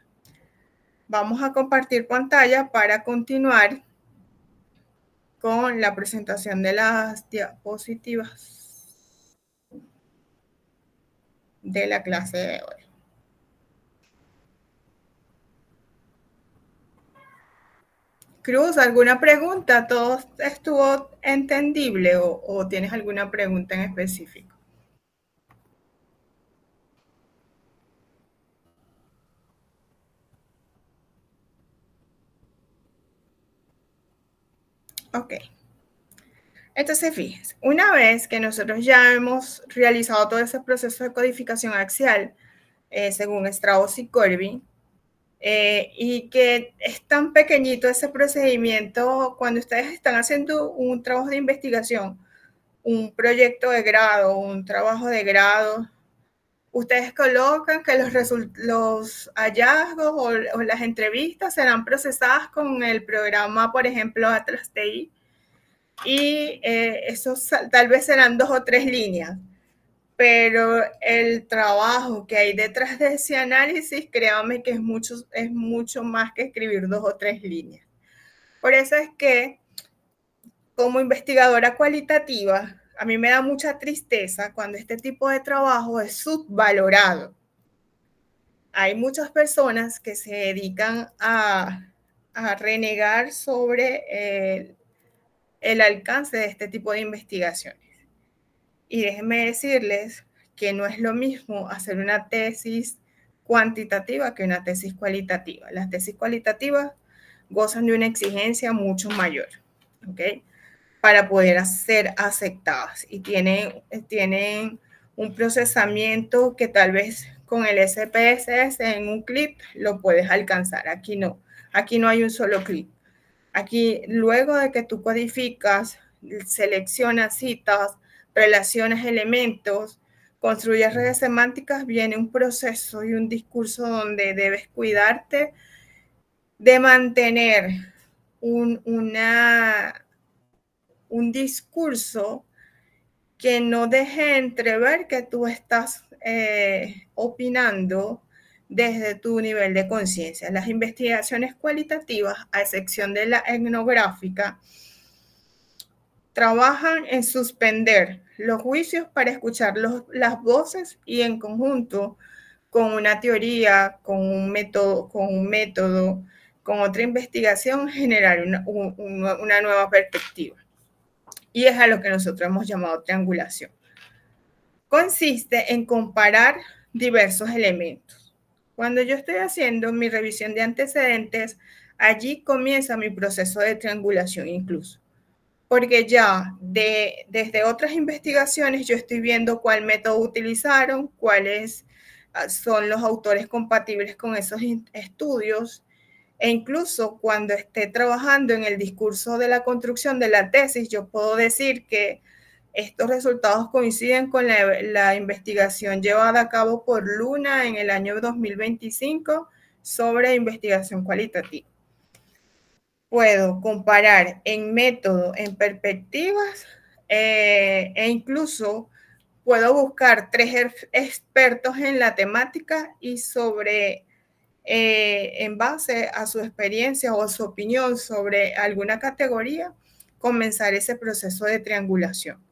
Vamos a compartir pantalla para continuar con la presentación de las diapositivas de la clase de hoy. Cruz, ¿alguna pregunta? ¿Todo estuvo entendible o tienes alguna pregunta en específico? Ok. Entonces, fíjense, una vez que nosotros ya hemos realizado todo ese proceso de codificación axial, según Strauss y Corby, y que es tan pequeñito ese procedimiento cuando ustedes están haciendo un trabajo de investigación, un proyecto de grado, un trabajo de grado, ustedes colocan que los hallazgos o las entrevistas serán procesadas con el programa, por ejemplo, Atlas TI, y esos tal vez serán 2 o 3 líneas. Pero el trabajo que hay detrás de ese análisis, créanme que es mucho más que escribir 2 o 3 líneas. Por eso es que, como investigadora cualitativa, a mí me da mucha tristeza cuando este tipo de trabajo es subvalorado. Hay muchas personas que se dedican a renegar sobre el alcance de este tipo de investigaciones. Y déjenme decirles que no es lo mismo hacer una tesis cuantitativa que una tesis cualitativa. Las tesis cualitativas gozan de una exigencia mucho mayor, ¿ok? Para poder ser aceptadas y tienen un procesamiento que tal vez con el SPSS en un clip lo puedes alcanzar. Aquí no hay un solo clip. Aquí, luego de que tú codificas, seleccionas citas, relaciones elementos, construyes redes semánticas, viene un proceso y un discurso donde debes cuidarte de mantener un discurso que no deje entrever que tú estás opinando desde tu nivel de conciencia. Las investigaciones cualitativas, a excepción de la etnográfica, trabajan en suspender los juicios para escuchar las voces y en conjunto con una teoría, con un método, con otra investigación, generar una nueva perspectiva. Y es a lo que nosotros hemos llamado triangulación. Consiste en comparar diversos elementos. Cuando yo estoy haciendo mi revisión de antecedentes, allí comienza mi proceso de triangulación incluso. Porque ya desde otras investigaciones yo estoy viendo cuál método utilizaron, cuáles son los autores compatibles con esos estudios, e incluso cuando esté trabajando en el discurso de la construcción de la tesis, yo puedo decir que estos resultados coinciden con la investigación llevada a cabo por Luna en el año 2025 sobre investigación cualitativa. Puedo comparar en método, en perspectivas, e incluso puedo buscar 3 expertos en la temática y en base a su experiencia o su opinión sobre alguna categoría, comenzar ese proceso de triangulación.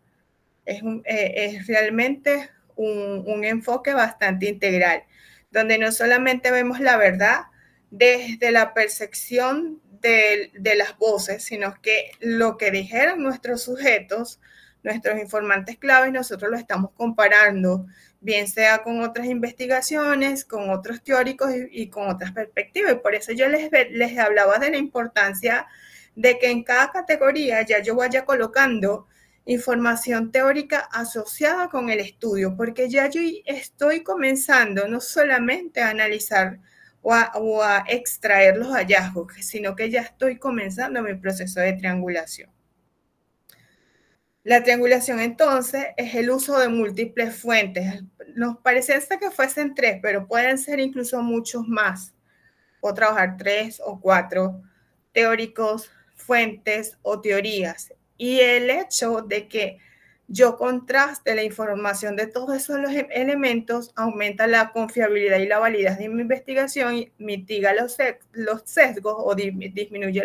Es realmente un enfoque bastante integral, donde no solamente vemos la verdad desde la percepción de las voces, sino que lo que dijeron nuestros sujetos, nuestros informantes claves, nosotros lo estamos comparando, bien sea con otras investigaciones, con otros teóricos y con otras perspectivas. Y por eso yo les hablaba de la importancia de que en cada categoría ya yo vaya colocando información teórica asociada con el estudio, porque ya yo estoy comenzando no solamente a analizar o a extraer los hallazgos, sino que ya estoy comenzando mi proceso de triangulación. La triangulación, entonces, es el uso de múltiples fuentes. Nos parece que fuesen 3, pero pueden ser incluso muchos más. Puedo trabajar 3 o 4 teóricos, fuentes o teorías. Y el hecho de que yo contraste la información de todos esos elementos aumenta la confiabilidad y la validez de mi investigación y mitiga los sesgos o disminuye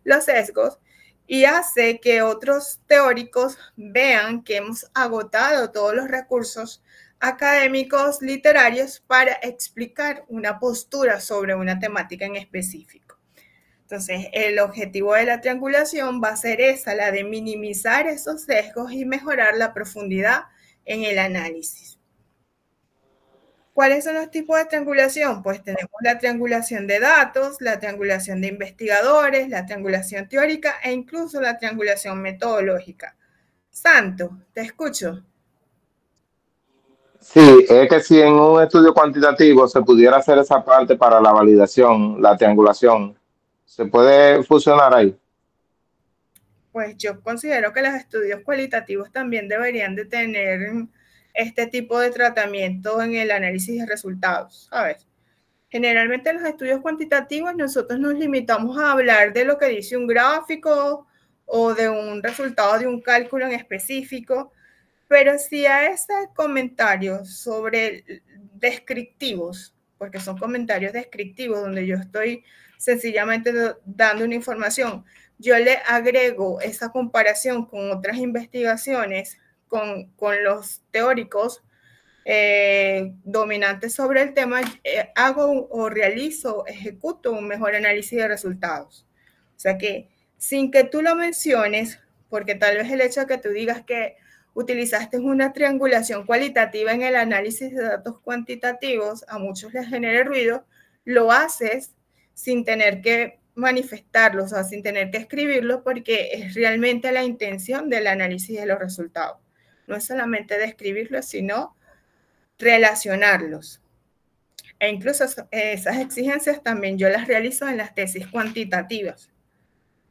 los sesgos y hace que otros teóricos vean que hemos agotado todos los recursos académicos literarios para explicar una postura sobre una temática en específico. Entonces, el objetivo de la triangulación va a ser esa, la de minimizar esos sesgos y mejorar la profundidad en el análisis. ¿Cuáles son los tipos de triangulación? Pues tenemos la triangulación de datos, la triangulación de investigadores, la triangulación teórica e incluso la triangulación metodológica. Santo, te escucho.
Sí, es que si en un estudio cuantitativo se pudiera hacer esa parte para la validación, la triangulación, ¿se puede fusionar ahí?
Pues yo considero que los estudios cualitativos también deberían de tener este tipo de tratamiento en el análisis de resultados, ¿sabes? Generalmente en los estudios cuantitativos nosotros nos limitamos a hablar de lo que dice un gráfico o de un resultado de un cálculo en específico, pero si a ese comentario sobre descriptivos, porque son comentarios descriptivos donde yo estoy sencillamente dando una información, yo le agrego esa comparación con otras investigaciones, con los teóricos dominantes sobre el tema, hago o realizo, ejecuto un mejor análisis de resultados. O sea que sin que tú lo menciones, porque tal vez el hecho de que tú digas que utilizaste una triangulación cualitativa en el análisis de datos cuantitativos, a muchos les genera ruido, lo haces sin tener que manifestarlo, o sea, sin tener que escribirlo, porque es realmente la intención del análisis de los resultados. No es solamente describirlos, sino relacionarlos. E incluso esas exigencias también yo las realizo en las tesis cuantitativas.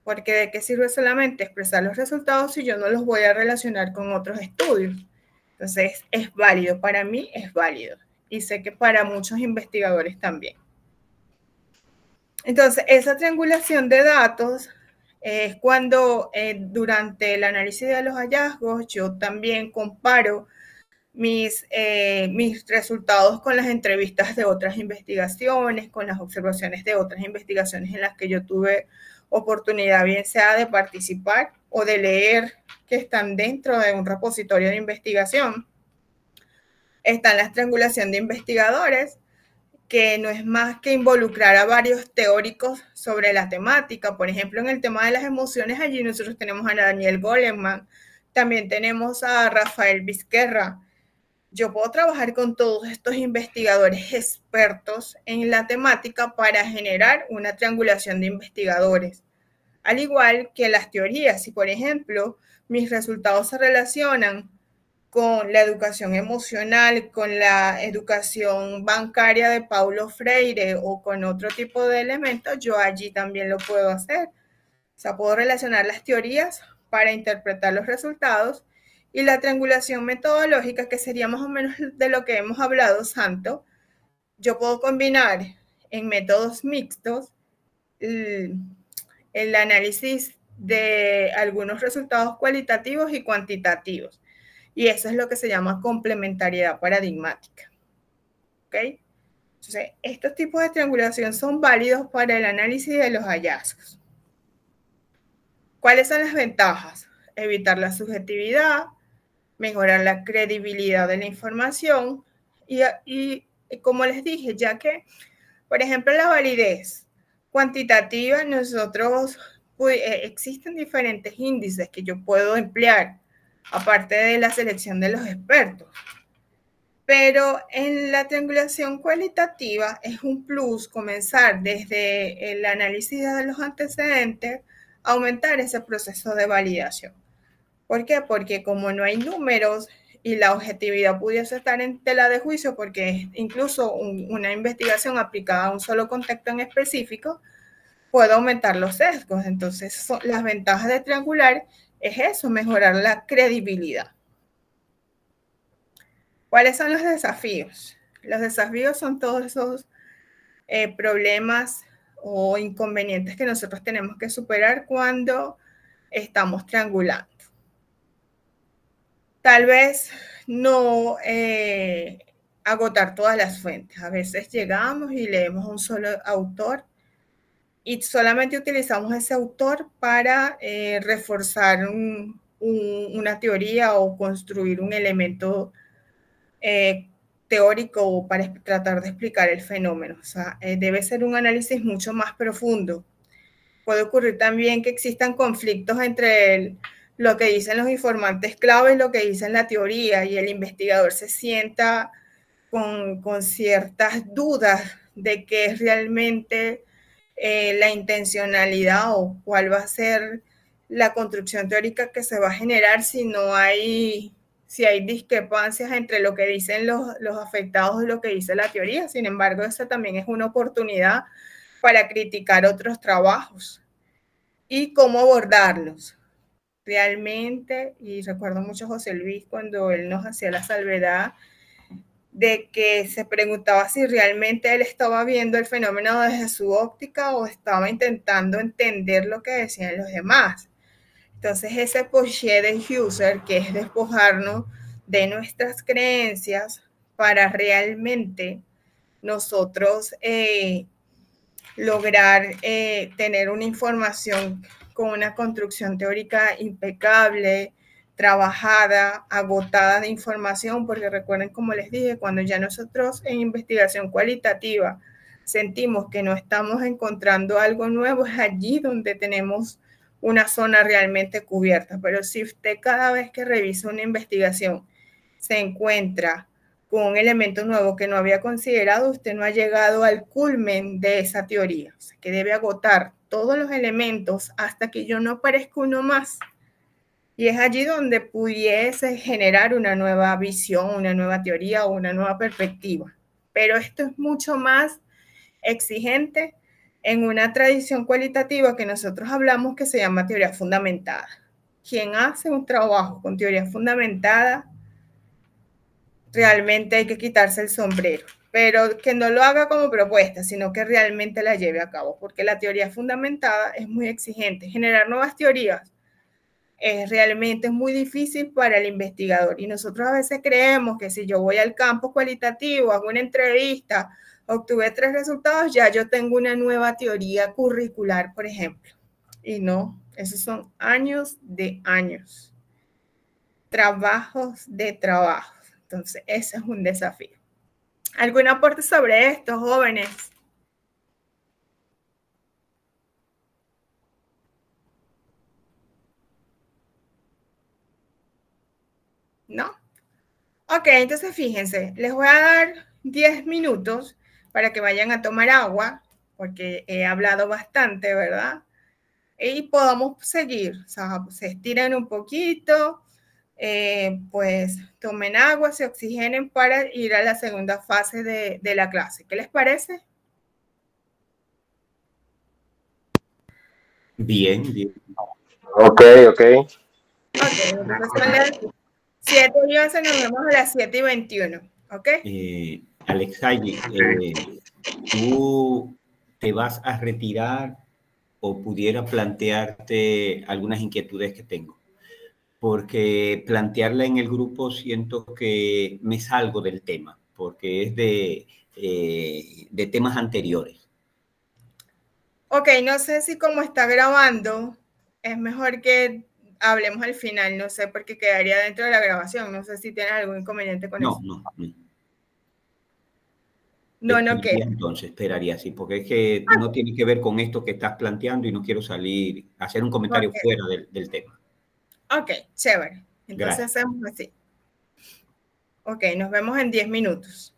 Porque ¿de qué sirve solamente expresar los resultados si yo no los voy a relacionar con otros estudios? Entonces, es válido. Para mí es válido. Y sé que para muchos investigadores también. Entonces, esa triangulación de datos es cuando durante el análisis de los hallazgos yo también comparo mis resultados con las entrevistas de otras investigaciones, con las observaciones de otras investigaciones en las que yo tuve oportunidad, bien sea de participar o de leer, que están dentro de un repositorio de investigación. Está la triangulación de investigadores, que no es más que involucrar a varios teóricos sobre la temática. Por ejemplo, en el tema de las emociones, allí nosotros tenemos a Daniel Goleman, también tenemos a Rafael Vizquerra. Yo puedo trabajar con todos estos investigadores expertos en la temática para generar una triangulación de investigadores. Al igual que las teorías, si por ejemplo mis resultados se relacionan con la educación emocional, con la educación bancaria de Paulo Freire o con otro tipo de elementos, yo allí también lo puedo hacer. O sea, puedo relacionar las teorías para interpretar los resultados y la triangulación metodológica, que sería más o menos de lo que hemos hablado, Santo. Yo puedo combinar en métodos mixtos el análisis de algunos resultados cualitativos y cuantitativos. Y eso es lo que se llama complementariedad paradigmática. ¿Ok? Entonces, estos tipos de triangulación son válidos para el análisis de los hallazgos. ¿Cuáles son las ventajas? Evitar la subjetividad, mejorar la credibilidad de la información y como les dije, ya que, por ejemplo, la validez cuantitativa, nosotros existen diferentes índices que yo puedo emplear, aparte de la selección de los expertos. Pero en la triangulación cualitativa es un plus comenzar desde el análisis de los antecedentes, aumentar ese proceso de validación. ¿Por qué? Porque como no hay números y la objetividad pudiese estar en tela de juicio, porque es incluso una investigación aplicada a un solo contexto en específico, puede aumentar los sesgos. Entonces, las ventajas de triangular es eso, mejorar la credibilidad. ¿Cuáles son los desafíos? Los desafíos son todos esos problemas o inconvenientes que nosotros tenemos que superar cuando estamos triangulando. Tal vez no agotar todas las fuentes. A veces llegamos y leemos un solo autor y solamente utilizamos ese autor para reforzar una teoría o construir un elemento teórico para tratar de explicar el fenómeno. O sea, debe ser un análisis mucho más profundo. Puede ocurrir también que existan conflictos entre lo que dicen los informantes clave y lo que dicen la teoría, y el investigador se sienta con ciertas dudas de qué es realmente la intencionalidad o cuál va a ser la construcción teórica que se va a generar si hay discrepancias entre lo que dicen los afectados y lo que dice la teoría. Sin embargo, esa también es una oportunidad para criticar otros trabajos y cómo abordarlos. Realmente, y recuerdo mucho a José Luis cuando él nos hacía la salvedad de que se preguntaba si realmente él estaba viendo el fenómeno desde su óptica o estaba intentando entender lo que decían los demás. Entonces, ese poché de Husserl, que es despojarnos de nuestras creencias para realmente nosotros lograr tener una información con una construcción teórica impecable, trabajada, agotada de información, porque recuerden, como les dije, cuando ya nosotros en investigación cualitativa sentimos que no estamos encontrando algo nuevo, es allí donde tenemos una zona realmente cubierta. Pero si usted cada vez que revisa una investigación se encuentra con un elemento nuevo que no había considerado, usted no ha llegado al culmen de esa teoría. O sea, que debe agotar todos los elementos hasta que yo no aparezca uno más. Y es allí donde pudiese generar una nueva visión, una nueva teoría o una nueva perspectiva. Pero esto es mucho más exigente en una tradición cualitativa que nosotros hablamos que se llama teoría fundamentada. Quien hace un trabajo con teoría fundamentada, realmente hay que quitarse el sombrero, pero que no lo haga como propuesta, sino que realmente la lleve a cabo, porque la teoría fundamentada es muy exigente. Generar nuevas teorías realmente es muy difícil para el investigador, y nosotros a veces creemos que si yo voy al campo cualitativo, hago una entrevista, obtuve 3 resultados, ya yo tengo una nueva teoría curricular, por ejemplo. Y no, esos son años de años, trabajos de trabajo. Entonces, ese es un desafío. ¿Algún aporte sobre esto, jóvenes? ¿No? Ok, entonces fíjense, les voy a dar 10 minutos para que vayan a tomar agua, porque he hablado bastante, ¿verdad? Y podamos seguir, o sea, se estiren un poquito, pues tomen agua, se oxigenen para ir a la segunda fase de la clase. ¿Qué les parece?
Bien, bien.
Ok.
Ok, entonces son las 7:11, nos vemos a las 7:21, ¿ok?
Alexei, ¿tú te vas a retirar o pudiera plantearte algunas inquietudes que tengo? Porque plantearla en el grupo siento que me salgo del tema, porque es de temas anteriores.
Ok, no sé si como está grabando, es mejor que hablemos al final, no sé, porque quedaría dentro de la grabación, no sé si tienes algún inconveniente con eso.
No.
No queda.
Entonces, esperaría así, porque es que no tiene que ver con esto que estás planteando y no quiero salir, hacer un comentario fuera del tema.
Ok, chévere. Entonces
Gracias.
hacemos así. Ok, nos vemos en 10 minutos.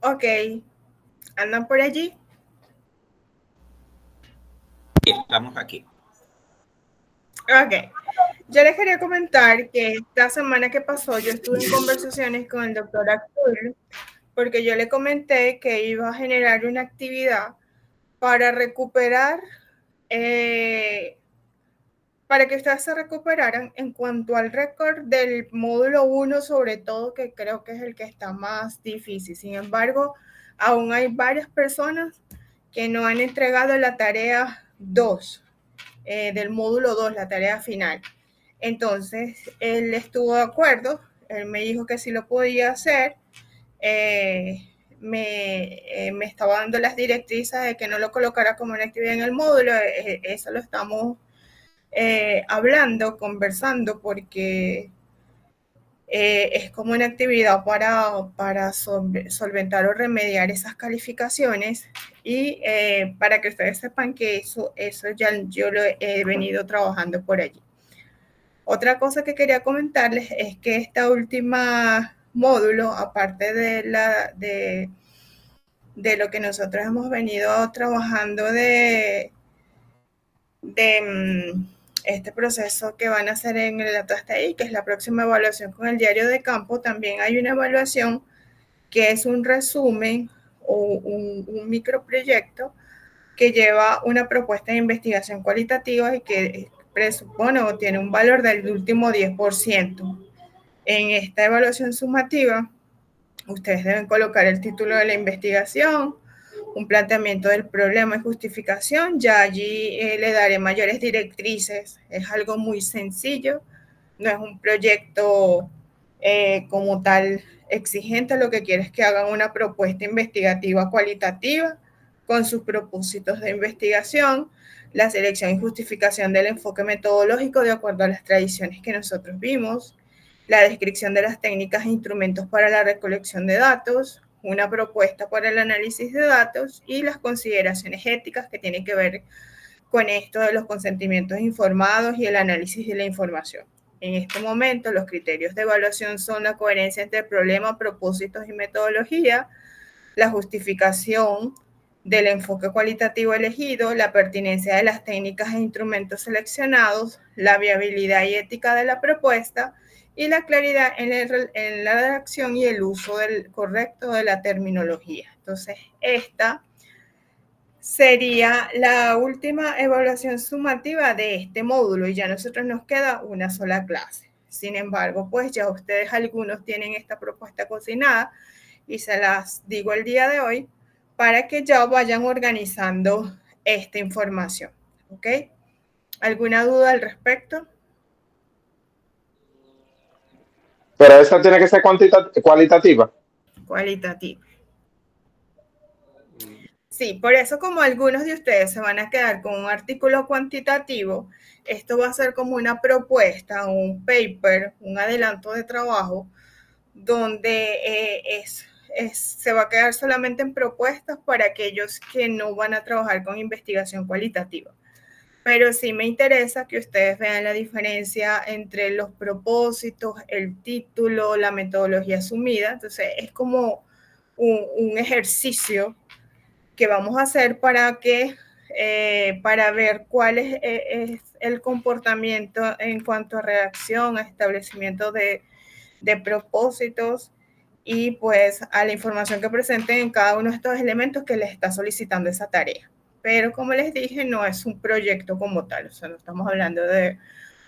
Ok, ¿andan por allí?
Estamos aquí.
Ok, yo les quería comentar que esta semana que pasó yo estuve en conversaciones con el doctor Artur, porque yo le comenté que iba a generar una actividad para recuperar, para que ustedes se recuperaran en cuanto al récord del módulo 1, sobre todo, que creo que es el que está más difícil. Sin embargo, aún hay varias personas que no han entregado la tarea 2, del módulo 2, la tarea final. Entonces, él estuvo de acuerdo, él me dijo que sí lo podía hacer, me estaba dando las directrices de que no lo colocara como una actividad en el módulo. Eso lo estamos hablando, conversando, porque es como una actividad para solventar o remediar esas calificaciones, y para que ustedes sepan que eso ya yo lo he venido trabajando por allí. Otra cosa que quería comentarles es que esta última módulo, aparte de lo que nosotros hemos venido trabajando de este proceso que van a hacer en el ATASTAI, que es la próxima evaluación con el diario de campo, también hay una evaluación que es un resumen o un microproyecto que lleva una propuesta de investigación cualitativa y que presupone o tiene un valor del último 10%. En esta evaluación sumativa, ustedes deben colocar el título de la investigación, un planteamiento del problema y justificación. Ya allí le daré mayores directrices. Es algo muy sencillo, no es un proyecto como tal exigente. Lo que quiero es que hagan una propuesta investigativa cualitativa con sus propósitos de investigación, la selección y justificación del enfoque metodológico de acuerdo a las tradiciones que nosotros vimos, la descripción de las técnicas e instrumentos para la recolección de datos, una propuesta para el análisis de datos y las consideraciones éticas que tienen que ver con esto de los consentimientos informados y el análisis de la información. En este momento, los criterios de evaluación son la coherencia entre problema, propósitos y metodología, la justificación del enfoque cualitativo elegido, la pertinencia de las técnicas e instrumentos seleccionados, la viabilidad y ética de la propuesta y la claridad en la redacción y el uso correcto de la terminología. Entonces, esta sería la última evaluación sumativa de este módulo y ya a nosotros nos queda una sola clase. Sin embargo, pues ya ustedes algunos tienen esta propuesta cocinada y se las digo el día de hoy para que ya vayan organizando esta información. ¿Ok? ¿Alguna duda al respecto?
Pero esta tiene que ser cualitativa.
Cualitativa. Sí, por eso como algunos de ustedes se van a quedar con un artículo cuantitativo, esto va a ser como una propuesta, un paper, un adelanto de trabajo, donde se va a quedar solamente en propuestas para aquellos que no van a trabajar con investigación cualitativa. Pero sí me interesa que ustedes vean la diferencia entre los propósitos, el título, la metodología asumida. Entonces, es como un ejercicio que vamos a hacer para ver cuál es el comportamiento en cuanto a redacción, a establecimiento de propósitos y pues a la información que presenten en cada uno de estos elementos que les está solicitando esa tarea. Pero como les dije, no es un proyecto como tal, o sea, no estamos hablando de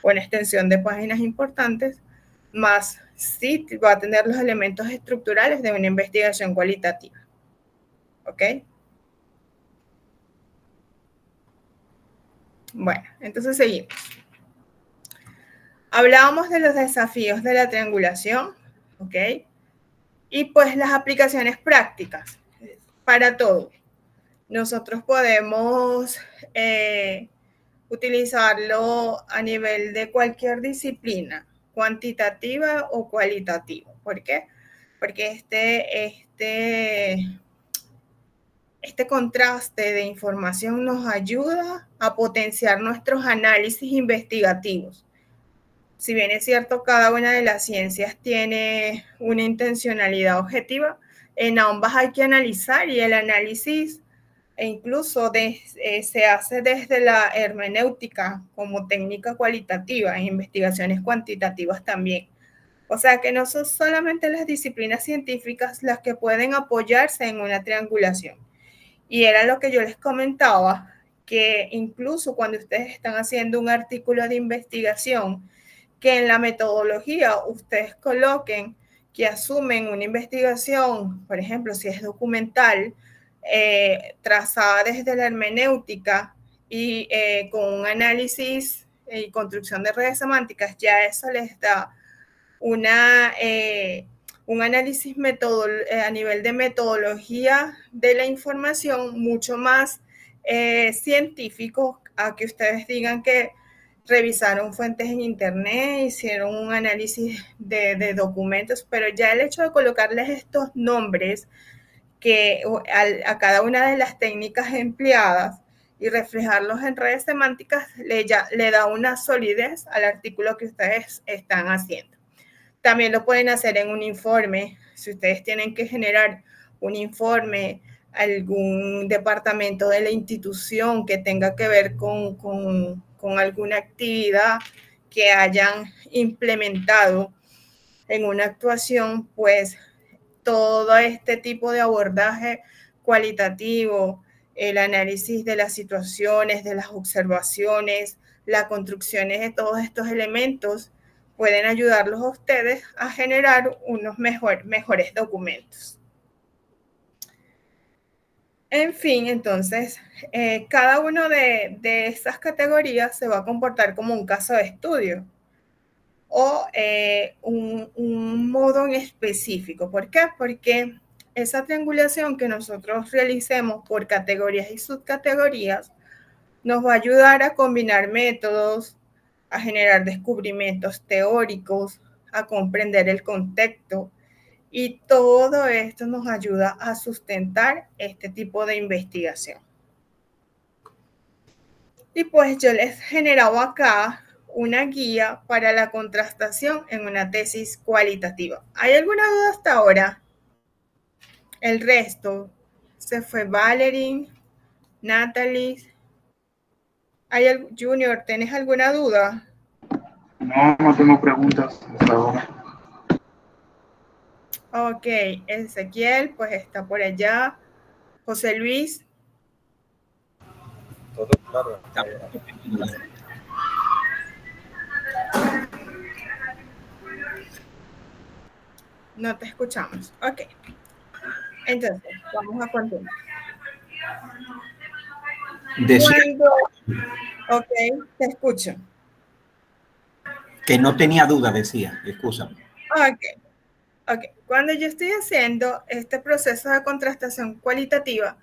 una extensión de páginas importantes, más sí va a tener los elementos estructurales de una investigación cualitativa. ¿Ok? Bueno, entonces seguimos. Hablábamos de los desafíos de la triangulación, ¿ok? Y pues las aplicaciones prácticas para todo. Nosotros podemos utilizarlo a nivel de cualquier disciplina, cuantitativa o cualitativa. ¿Por qué? Porque este contraste de información nos ayuda a potenciar nuestros análisis investigativos. Si bien es cierto, cada una de las ciencias tiene una intencionalidad objetiva, En ambas hay que analizar y el análisis incluso se hace desde la hermenéutica como técnica cualitativa, en investigaciones cuantitativas también. O sea que no son solamente las disciplinas científicas las que pueden apoyarse en una triangulación. Y era lo que yo les comentaba, que incluso cuando ustedes están haciendo un artículo de investigación, que en la metodología ustedes coloquen que asumen una investigación, por ejemplo, si es documental, trazada desde la hermenéutica y con un análisis y construcción de redes semánticas, ya eso les da un análisis a nivel de metodología de la información mucho más científico, a que ustedes digan que revisaron fuentes en internet, hicieron un análisis de documentos, pero ya el hecho de colocarles estos nombres que a cada una de las técnicas empleadas y reflejarlos en redes semánticas le da una solidez al artículo que ustedes están haciendo. También lo pueden hacer en un informe. Si ustedes tienen que generar un informe, algún departamento de la institución que tenga que ver con alguna actividad que hayan implementado en una actuación, pues todo este tipo de abordaje cualitativo, el análisis de las situaciones, de las observaciones, las construcciones de todos estos elementos, pueden ayudarlos a ustedes a generar unos mejores documentos. En fin, entonces, cada una de esas categorías se va a comportar como un caso de estudio o un modo en específico. ¿Por qué? Porque esa triangulación que nosotros realicemos por categorías y subcategorías nos va a ayudar a combinar métodos, a generar descubrimientos teóricos, a comprender el contexto, y todo esto nos ayuda a sustentar este tipo de investigación. Y pues yo les generaba acá una guía para la contrastación en una tesis cualitativa. ¿Hay alguna duda hasta ahora? El resto se fue Valerie, Natalie. Junior, ¿tienes alguna duda?
No, no tengo preguntas hasta ahora.
Ok, Ezequiel, pues está por allá. José Luis.
Todo claro.
No te escuchamos. Ok. Entonces, vamos a continuar. Ok, te escucho.
Que no tenía duda, decía. Excúsame.
Ok. Cuando yo estoy haciendo este proceso de contrastación cualitativa,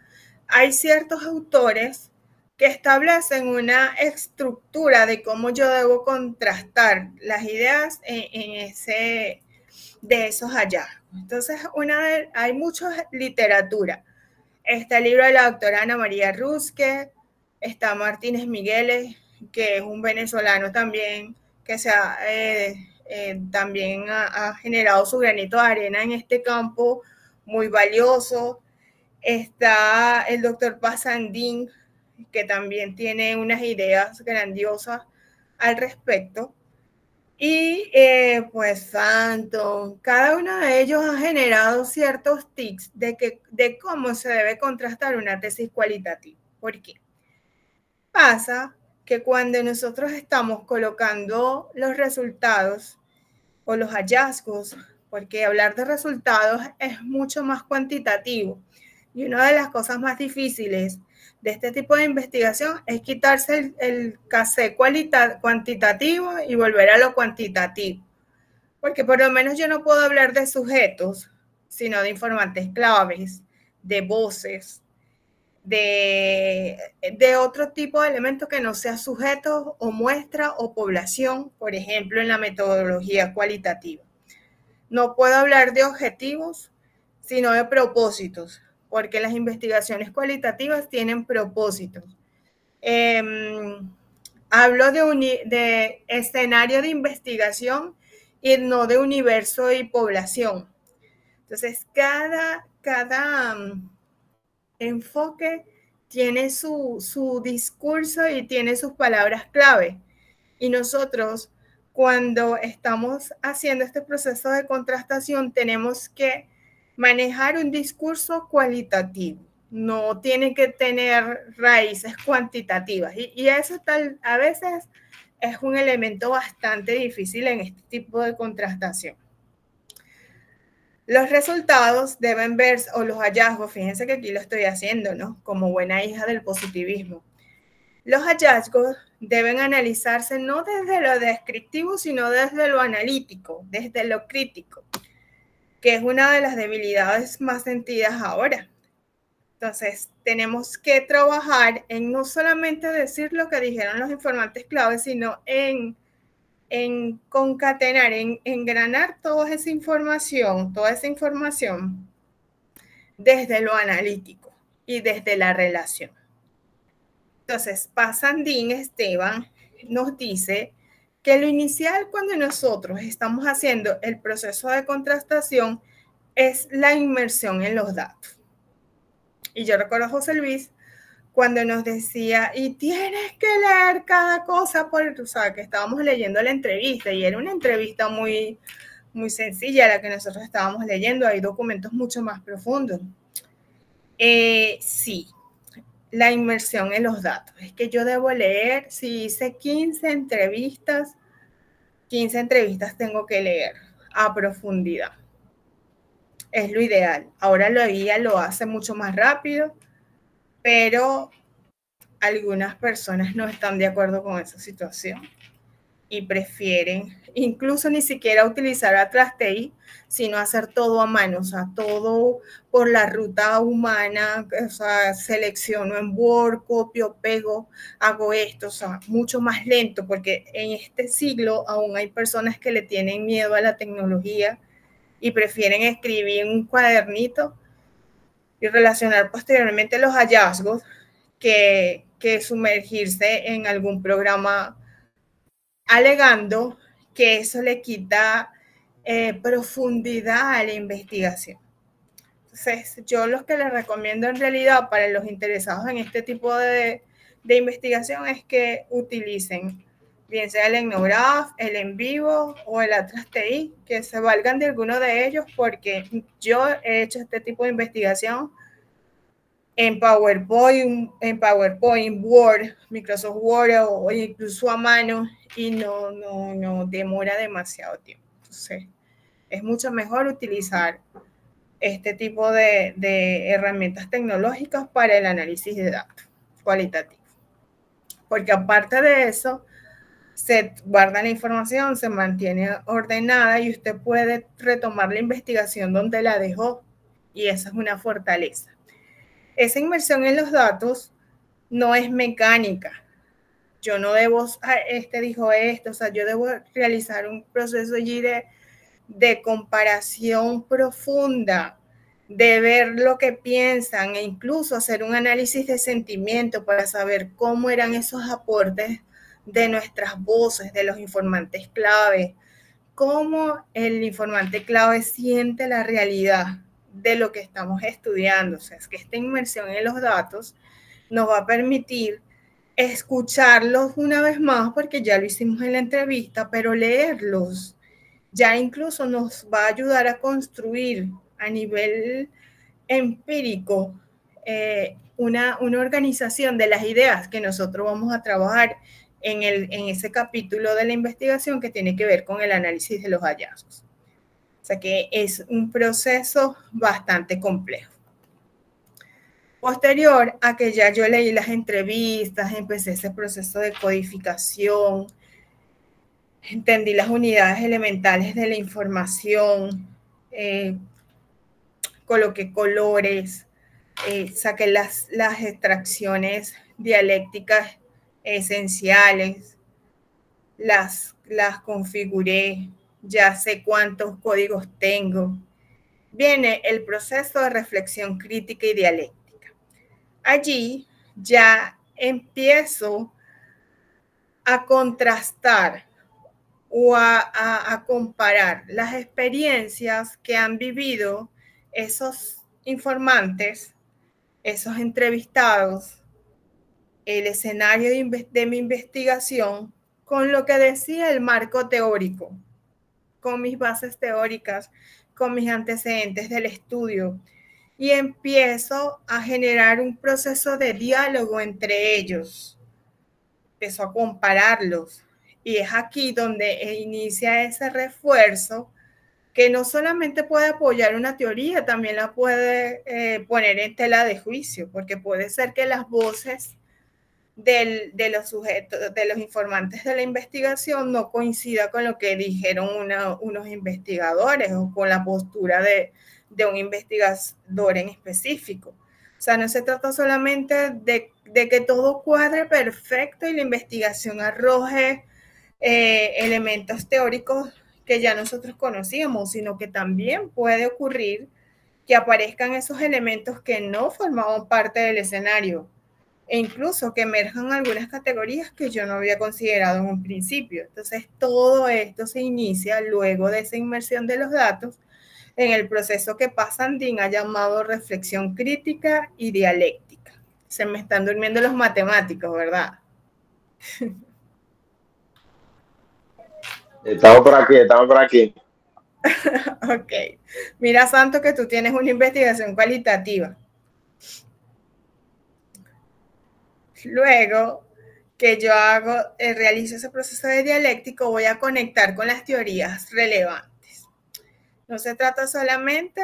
hay ciertos autores que establecen una estructura de cómo yo debo contrastar las ideas de esos hallazgos. Entonces, hay mucha literatura. Está el libro de la doctora Ana María Rusque, está Martínez Migueles, que es un venezolano también, que también ha generado su granito de arena en este campo muy valioso. Está el doctor Pazandín, que también tiene unas ideas grandiosas al respecto. Y pues Phantom, cada uno de ellos ha generado ciertos tips de cómo se debe contrastar una tesis cualitativa. ¿Por qué? Pasa que cuando nosotros estamos colocando los resultados o los hallazgos, porque hablar de resultados es mucho más cuantitativo, y una de las cosas más difíciles de este tipo de investigación es quitarse el cassette cuantitativo y volver a lo cuantitativo, porque por lo menos yo no puedo hablar de sujetos, sino de informantes claves, de voces, de otro tipo de elementos que no sea sujetos o muestra o población, por ejemplo, en la metodología cualitativa. No puedo hablar de objetivos, sino de propósitos, porque las investigaciones cualitativas tienen propósitos. Hablo de escenario de investigación y no de universo y población. Entonces, enfoque tiene su discurso y tiene sus palabras clave. Y nosotros, cuando estamos haciendo este proceso de contrastación, tenemos que manejar un discurso cualitativo. No tiene que tener raíces cuantitativas. Y eso a veces es un elemento bastante difícil en este tipo de contrastación. Los resultados deben verse, o los hallazgos, fíjense que aquí lo estoy haciendo, ¿no? Como buena hija del positivismo. Los hallazgos deben analizarse no desde lo descriptivo, sino desde lo analítico, desde lo crítico, que es una de las debilidades más sentidas ahora. Entonces, tenemos que trabajar en no solamente decir lo que dijeron los informantes clave, sino en concatenar, en engranar toda esa información desde lo analítico y desde la relación. Entonces, Passandín Esteban nos dice que lo inicial cuando nosotros estamos haciendo el proceso de contrastación es la inmersión en los datos. Y yo recuerdo a José Luis cuando nos decía, y tienes que leer cada cosa, o sea, que estábamos leyendo la entrevista, y era una entrevista muy, muy sencilla la que nosotros estábamos leyendo, hay documentos mucho más profundos. Sí, la inmersión en los datos, es que yo debo leer, si hice 15 entrevistas tengo que leer a profundidad. Es lo ideal. Ahora la IA lo hace mucho más rápido, pero algunas personas no están de acuerdo con esa situación y prefieren incluso ni siquiera utilizar Atlas TI, sino hacer todo a mano, o sea, todo por la ruta humana, o sea, selecciono en Word, copio, pego, hago esto, o sea, mucho más lento, porque en este siglo aún hay personas que le tienen miedo a la tecnología y prefieren escribir en un cuadernito y relacionar posteriormente los hallazgos que sumergirse en algún programa alegando que eso le quita profundidad a la investigación. Entonces, yo lo que les recomiendo en realidad para los interesados en este tipo de investigación es que utilicen bien sea el Ethnograph, el En Vivo o el Atlas TI, que se valgan de alguno de ellos, porque yo he hecho este tipo de investigación en PowerPoint, Word, Microsoft Word o incluso a mano, y no demora demasiado tiempo. Entonces, es mucho mejor utilizar este tipo de herramientas tecnológicas para el análisis de datos cualitativo. Porque aparte de eso, se guarda la información, se mantiene ordenada y usted puede retomar la investigación donde la dejó, y esa es una fortaleza. Esa inmersión en los datos no es mecánica. Yo no debo, dijo esto, o sea, yo debo realizar un proceso allí de comparación profunda, de ver lo que piensan e incluso hacer un análisis de sentimiento para saber cómo eran esos aportes de nuestras voces, de los informantes clave, cómo el informante clave siente la realidad de lo que estamos estudiando. O sea, es que esta inmersión en los datos nos va a permitir escucharlos una vez más, porque ya lo hicimos en la entrevista, pero leerlos ya incluso nos va a ayudar a construir a nivel empírico una organización de las ideas que nosotros vamos a trabajar en ese capítulo de la investigación que tiene que ver con el análisis de los hallazgos. O sea que es un proceso bastante complejo. Posterior a que ya yo leí las entrevistas, empecé ese proceso de codificación, entendí las unidades elementales de la información, coloqué colores, saqué las extracciones dialécticas esenciales, las configuré, ya sé cuántos códigos tengo. Viene el proceso de reflexión crítica y dialéctica. Allí ya empiezo a contrastar o a comparar las experiencias que han vivido esos informantes, esos entrevistados, el escenario de mi investigación con lo que decía el marco teórico, con mis bases teóricas, con mis antecedentes del estudio, y empiezo a generar un proceso de diálogo entre ellos. Empiezo a compararlos, y es aquí donde inicia ese refuerzo que no solamente puede apoyar una teoría, también la puede poner en tela de juicio, porque puede ser que las voces de los sujetos, de los informantes de la investigación no coincida con lo que dijeron unos investigadores o con la postura de un investigador en específico. O sea, no se trata solamente de que todo cuadre perfecto y la investigación arroje elementos teóricos que ya nosotros conocíamos, sino que también puede ocurrir que aparezcan esos elementos que no formaban parte del escenario e incluso que emerjan algunas categorías que yo no había considerado en un principio. Entonces, todo esto se inicia luego de esa inmersión de los datos en el proceso que Passandín ha llamado reflexión crítica y dialéctica. Se me están durmiendo los matemáticos, ¿verdad?
Estamos por aquí, estamos por aquí.
Ok. Mira, Santo, que tú tienes una investigación cualitativa. Luego que yo realizo ese proceso de dialéctico, voy a conectar con las teorías relevantes. No se trata solamente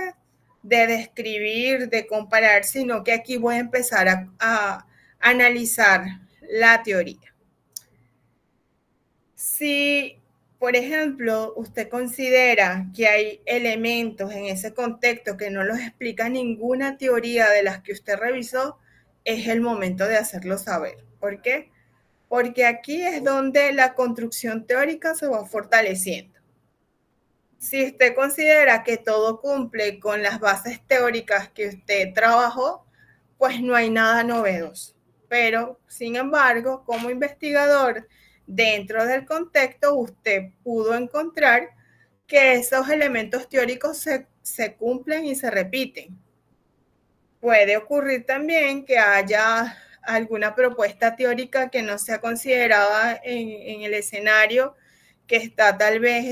de describir, de comparar, sino que aquí voy a empezar a analizar la teoría. Si, por ejemplo, usted considera que hay elementos en ese contexto que no los explica ninguna teoría de las que usted revisó, es el momento de hacerlo saber. ¿Por qué? Porque aquí es donde la construcción teórica se va fortaleciendo. Si usted considera que todo cumple con las bases teóricas que usted trabajó, pues no hay nada novedoso. Pero, sin embargo, como investigador, dentro del contexto, usted pudo encontrar que esos elementos teóricos se cumplen y se repiten. Puede ocurrir también que haya alguna propuesta teórica que no sea considerada en el escenario, que está tal vez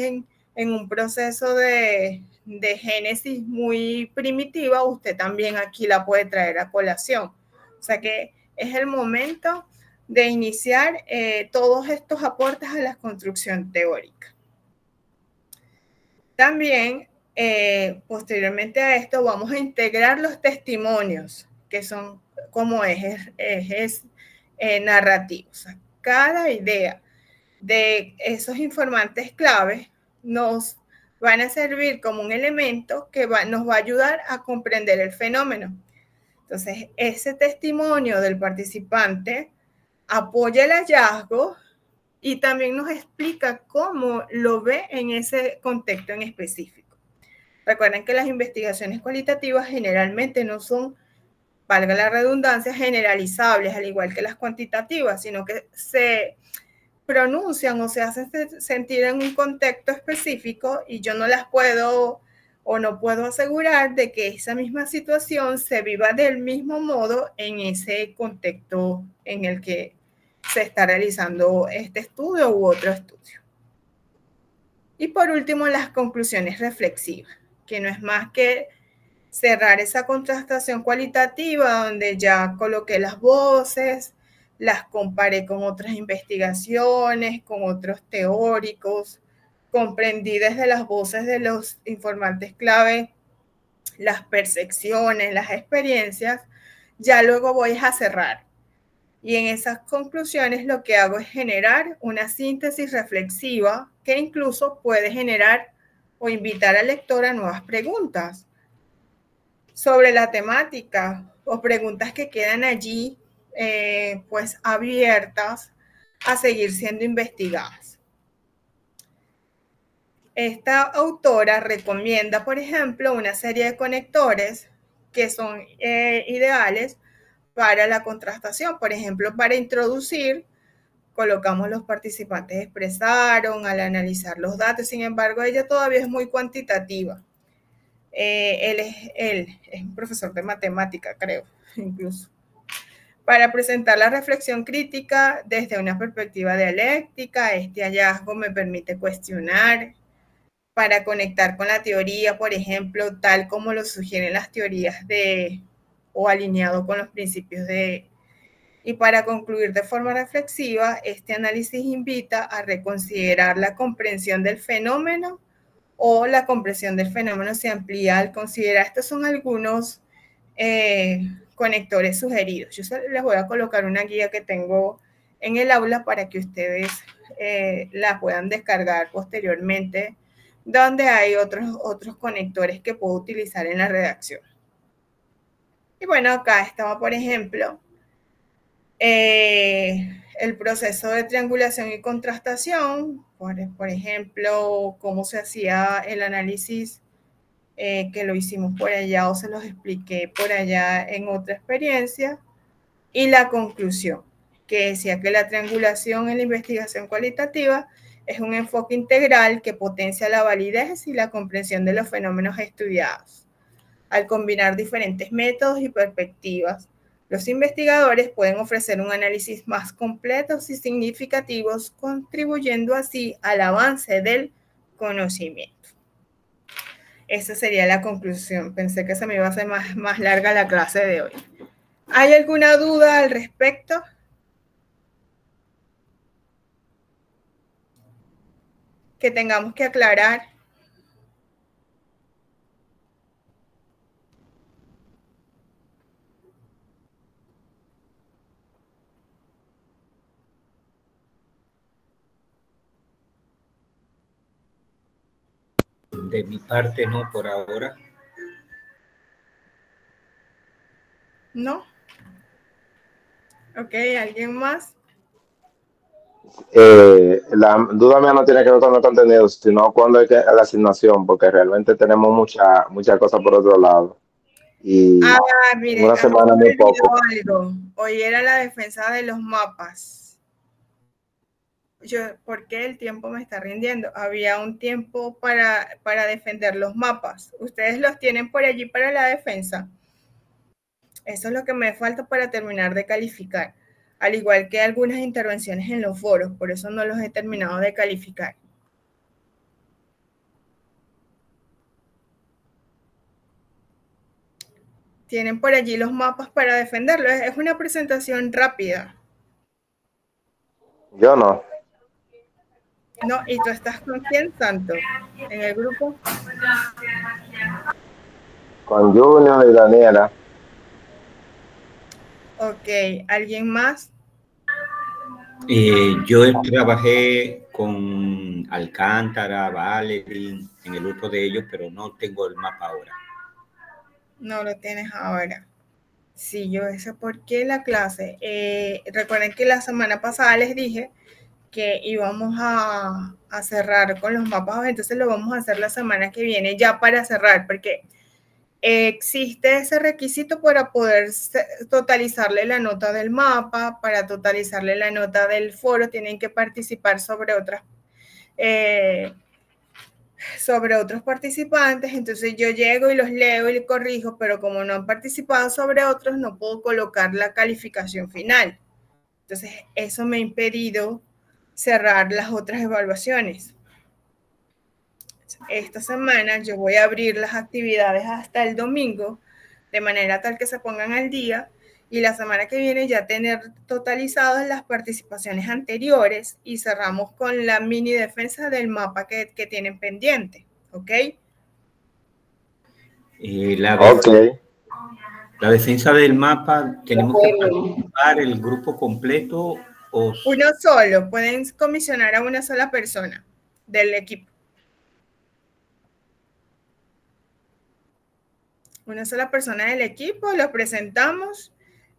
en un proceso de génesis muy primitiva, usted también aquí la puede traer a colación. O sea que es el momento de iniciar todos estos aportes a la construcción teórica. También, posteriormente a esto, vamos a integrar los testimonios, que son como ejes narrativos. Cada idea de esos informantes clave nos van a servir como un elemento que nos va a ayudar a comprender el fenómeno. Entonces, ese testimonio del participante apoya el hallazgo y también nos explica cómo lo ve en ese contexto en específico. Recuerden que las investigaciones cualitativas generalmente no son, valga la redundancia, generalizables, al igual que las cuantitativas, sino que se pronuncian o se hacen sentir en un contexto específico y yo no las puedo o no puedo asegurar de que esa misma situación se viva del mismo modo en ese contexto en el que se está realizando este estudio u otro estudio. Y por último, las conclusiones reflexivas, que no es más que cerrar esa contrastación cualitativa donde ya coloqué las voces, las comparé con otras investigaciones, con otros teóricos, comprendí desde las voces de los informantes clave las percepciones, las experiencias, ya luego voy a cerrar. Y en esas conclusiones lo que hago es generar una síntesis reflexiva que incluso puede generar o invitar al lector a nuevas preguntas sobre la temática o preguntas que quedan allí pues abiertas a seguir siendo investigadas. Esta autora recomienda, por ejemplo, una serie de conectores que son ideales para la contrastación. Por ejemplo, para introducir, colocamos los participantes expresaron al analizar los datos. Sin embargo, ella todavía es muy cuantitativa. Él es un profesor de matemática, creo, incluso. Para presentar la reflexión crítica desde una perspectiva dialéctica, este hallazgo me permite cuestionar, para conectar con la teoría, por ejemplo, tal como lo sugieren las teorías o alineado con los principios y para concluir de forma reflexiva, este análisis invita a reconsiderar la comprensión del fenómeno o la comprensión del fenómeno se amplía al considerar. Estos son algunos conectores sugeridos. Yo les voy a colocar una guía que tengo en el aula para que ustedes la puedan descargar posteriormente, donde hay otros conectores que puedo utilizar en la redacción. Y bueno, acá estaba, por ejemplo, el proceso de triangulación y contrastación, por ejemplo, cómo se hacía el análisis que lo hicimos por allá o se los expliqué por allá en otra experiencia, y la conclusión, que decía que la triangulación en la investigación cualitativa es un enfoque integral que potencia la validez y la comprensión de los fenómenos estudiados. Al combinar diferentes métodos y perspectivas, los investigadores pueden ofrecer un análisis más completo y significativos, contribuyendo así al avance del conocimiento. Esa sería la conclusión. Pensé que se me iba a hacer más larga la clase de hoy. ¿Hay alguna duda al respecto? Que tengamos que aclarar.
De mi parte, no, por ahora.
¿No? Ok, ¿alguien más?
La duda mía no tiene que ver con los contenidos, sino cuando hay que la asignación, porque realmente tenemos mucha cosa por otro lado. Y
mire,
en una semana muy poco.
Algo. Hoy era la defensa de los mapas. ¿Por qué el tiempo me está rindiendo? Había un tiempo para defender los mapas. ¿Ustedes los tienen por allí para la defensa? Eso es lo que me falta para terminar de calificar. Al igual que algunas intervenciones en los foros, por eso no los he terminado de calificar. Tienen por allí los mapas para defenderlo. Es una presentación rápida.
Yo no.
No, ¿y tú estás con quién, Santo? ¿En el grupo?
Con Junior y Daniela.
Ok, ¿alguien más?
Yo trabajé con Alcántara, Valerín, en el grupo de ellos, pero no tengo el mapa ahora.
No lo tienes ahora. Sí, yo sé por qué la clase. Recuerden que la semana pasada les dije que íbamos a cerrar con los mapas, entonces lo vamos a hacer la semana que viene ya para cerrar, porque existe ese requisito para poder totalizarle la nota del mapa, para totalizarle la nota del foro, tienen que participar sobre otros participantes, entonces yo llego y los leo y corrijo, pero como no han participado sobre otros, no puedo colocar la calificación final. Entonces, eso me ha impedido cerrar las otras evaluaciones. Esta semana yo voy a abrir las actividades hasta el domingo, de manera tal que se pongan al día, y la semana que viene ya tener totalizadas las participaciones anteriores y cerramos con la mini defensa del mapa que tienen pendiente, ¿ok?
La defensa del mapa, ¿tenemos que participar el grupo completo?
Uno solo, pueden comisionar a una sola persona del equipo. Una sola persona del equipo, lo presentamos,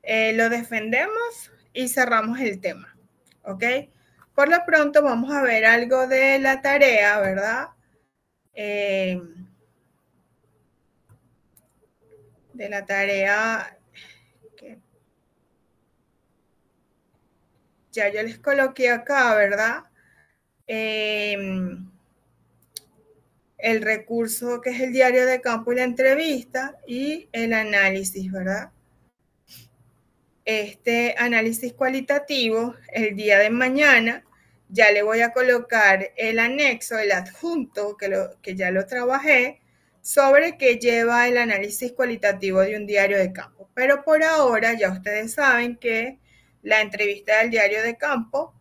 lo defendemos y cerramos el tema, ¿ok? Por lo pronto vamos a ver algo de la tarea, ¿verdad? De la tarea que ya yo les coloqué acá, ¿verdad? el recurso que es el diario de campo y la entrevista y el análisis, ¿verdad? Este análisis cualitativo, el día de mañana, ya le voy a colocar el anexo, el adjunto, que ya lo trabajé, sobre qué lleva el análisis cualitativo de un diario de campo. Pero por ahora ya ustedes saben que la entrevista del diario de campo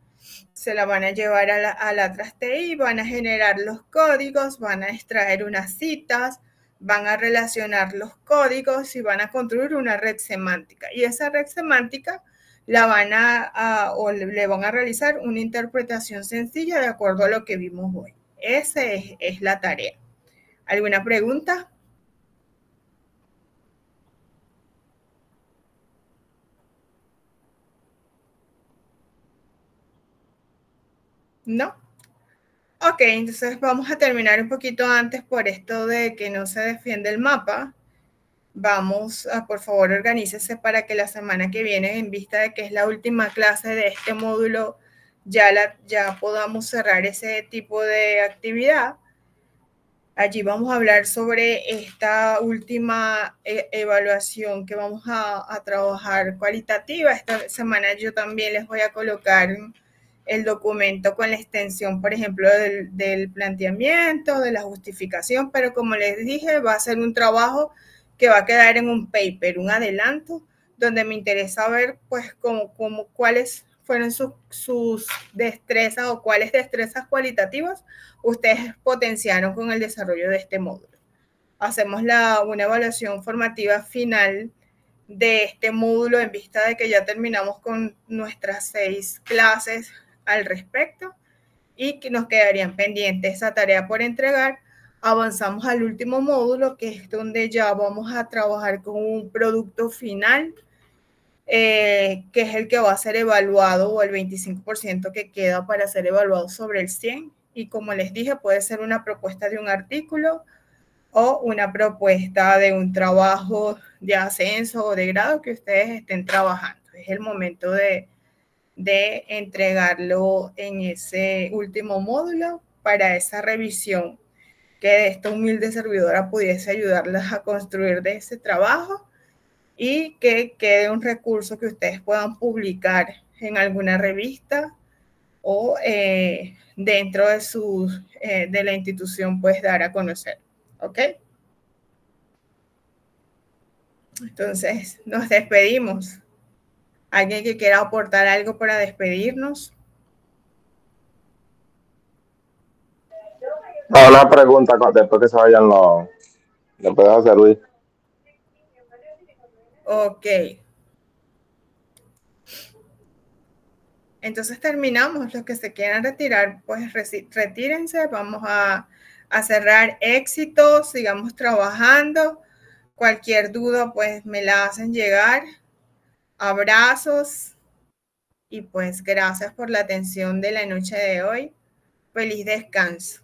se la van a llevar a la TI, van a generar los códigos, van a extraer unas citas, van a relacionar los códigos y van a construir una red semántica. Y esa red semántica la van o le van a realizar una interpretación sencilla de acuerdo a lo que vimos hoy. Esa es la tarea. ¿Alguna pregunta? ¿No? Ok, entonces vamos a terminar un poquito antes por esto de que no se defiende el mapa. Vamos a, por favor, organícese para que la semana que viene, en vista de que es la última clase de este módulo, ya podamos cerrar ese tipo de actividad. Allí vamos a hablar sobre esta última evaluación que vamos a trabajar cualitativa. Esta semana yo también les voy a colocar el documento con la extensión, por ejemplo, del planteamiento, de la justificación, pero como les dije, va a ser un trabajo que va a quedar en un paper, un adelanto, donde me interesa ver pues cuáles fueron sus destrezas o cuáles destrezas cualitativas ustedes potenciaron con el desarrollo de este módulo. Hacemos una evaluación formativa final de este módulo en vista de que ya terminamos con nuestras 6 clases al respecto y que nos quedarían pendientes esa tarea por entregar. Avanzamos al último módulo, que es donde ya vamos a trabajar con un producto final, que es el que va a ser evaluado, o el 25% que queda para ser evaluado sobre el 100. Y como les dije, puede ser una propuesta de un artículo o una propuesta de un trabajo de ascenso o de grado que ustedes estén trabajando. Es el momento de entregarlo en ese último módulo para esa revisión, que esta humilde servidora pudiese ayudarles a construir de ese trabajo y que quede un recurso que ustedes puedan publicar en alguna revista o dentro de la institución, pues dar a conocer. ¿Ok? Entonces, nos despedimos. ¿Alguien que quiera aportar algo para despedirnos?
Una pregunta después que se vayan después de José Luis.
Ok. Entonces terminamos. Los que se quieran retirar, pues retírense. Vamos a cerrar. Éxitos, sigamos trabajando. Cualquier duda, pues me la hacen llegar. Abrazos. Y pues gracias por la atención de la noche de hoy. Feliz descanso.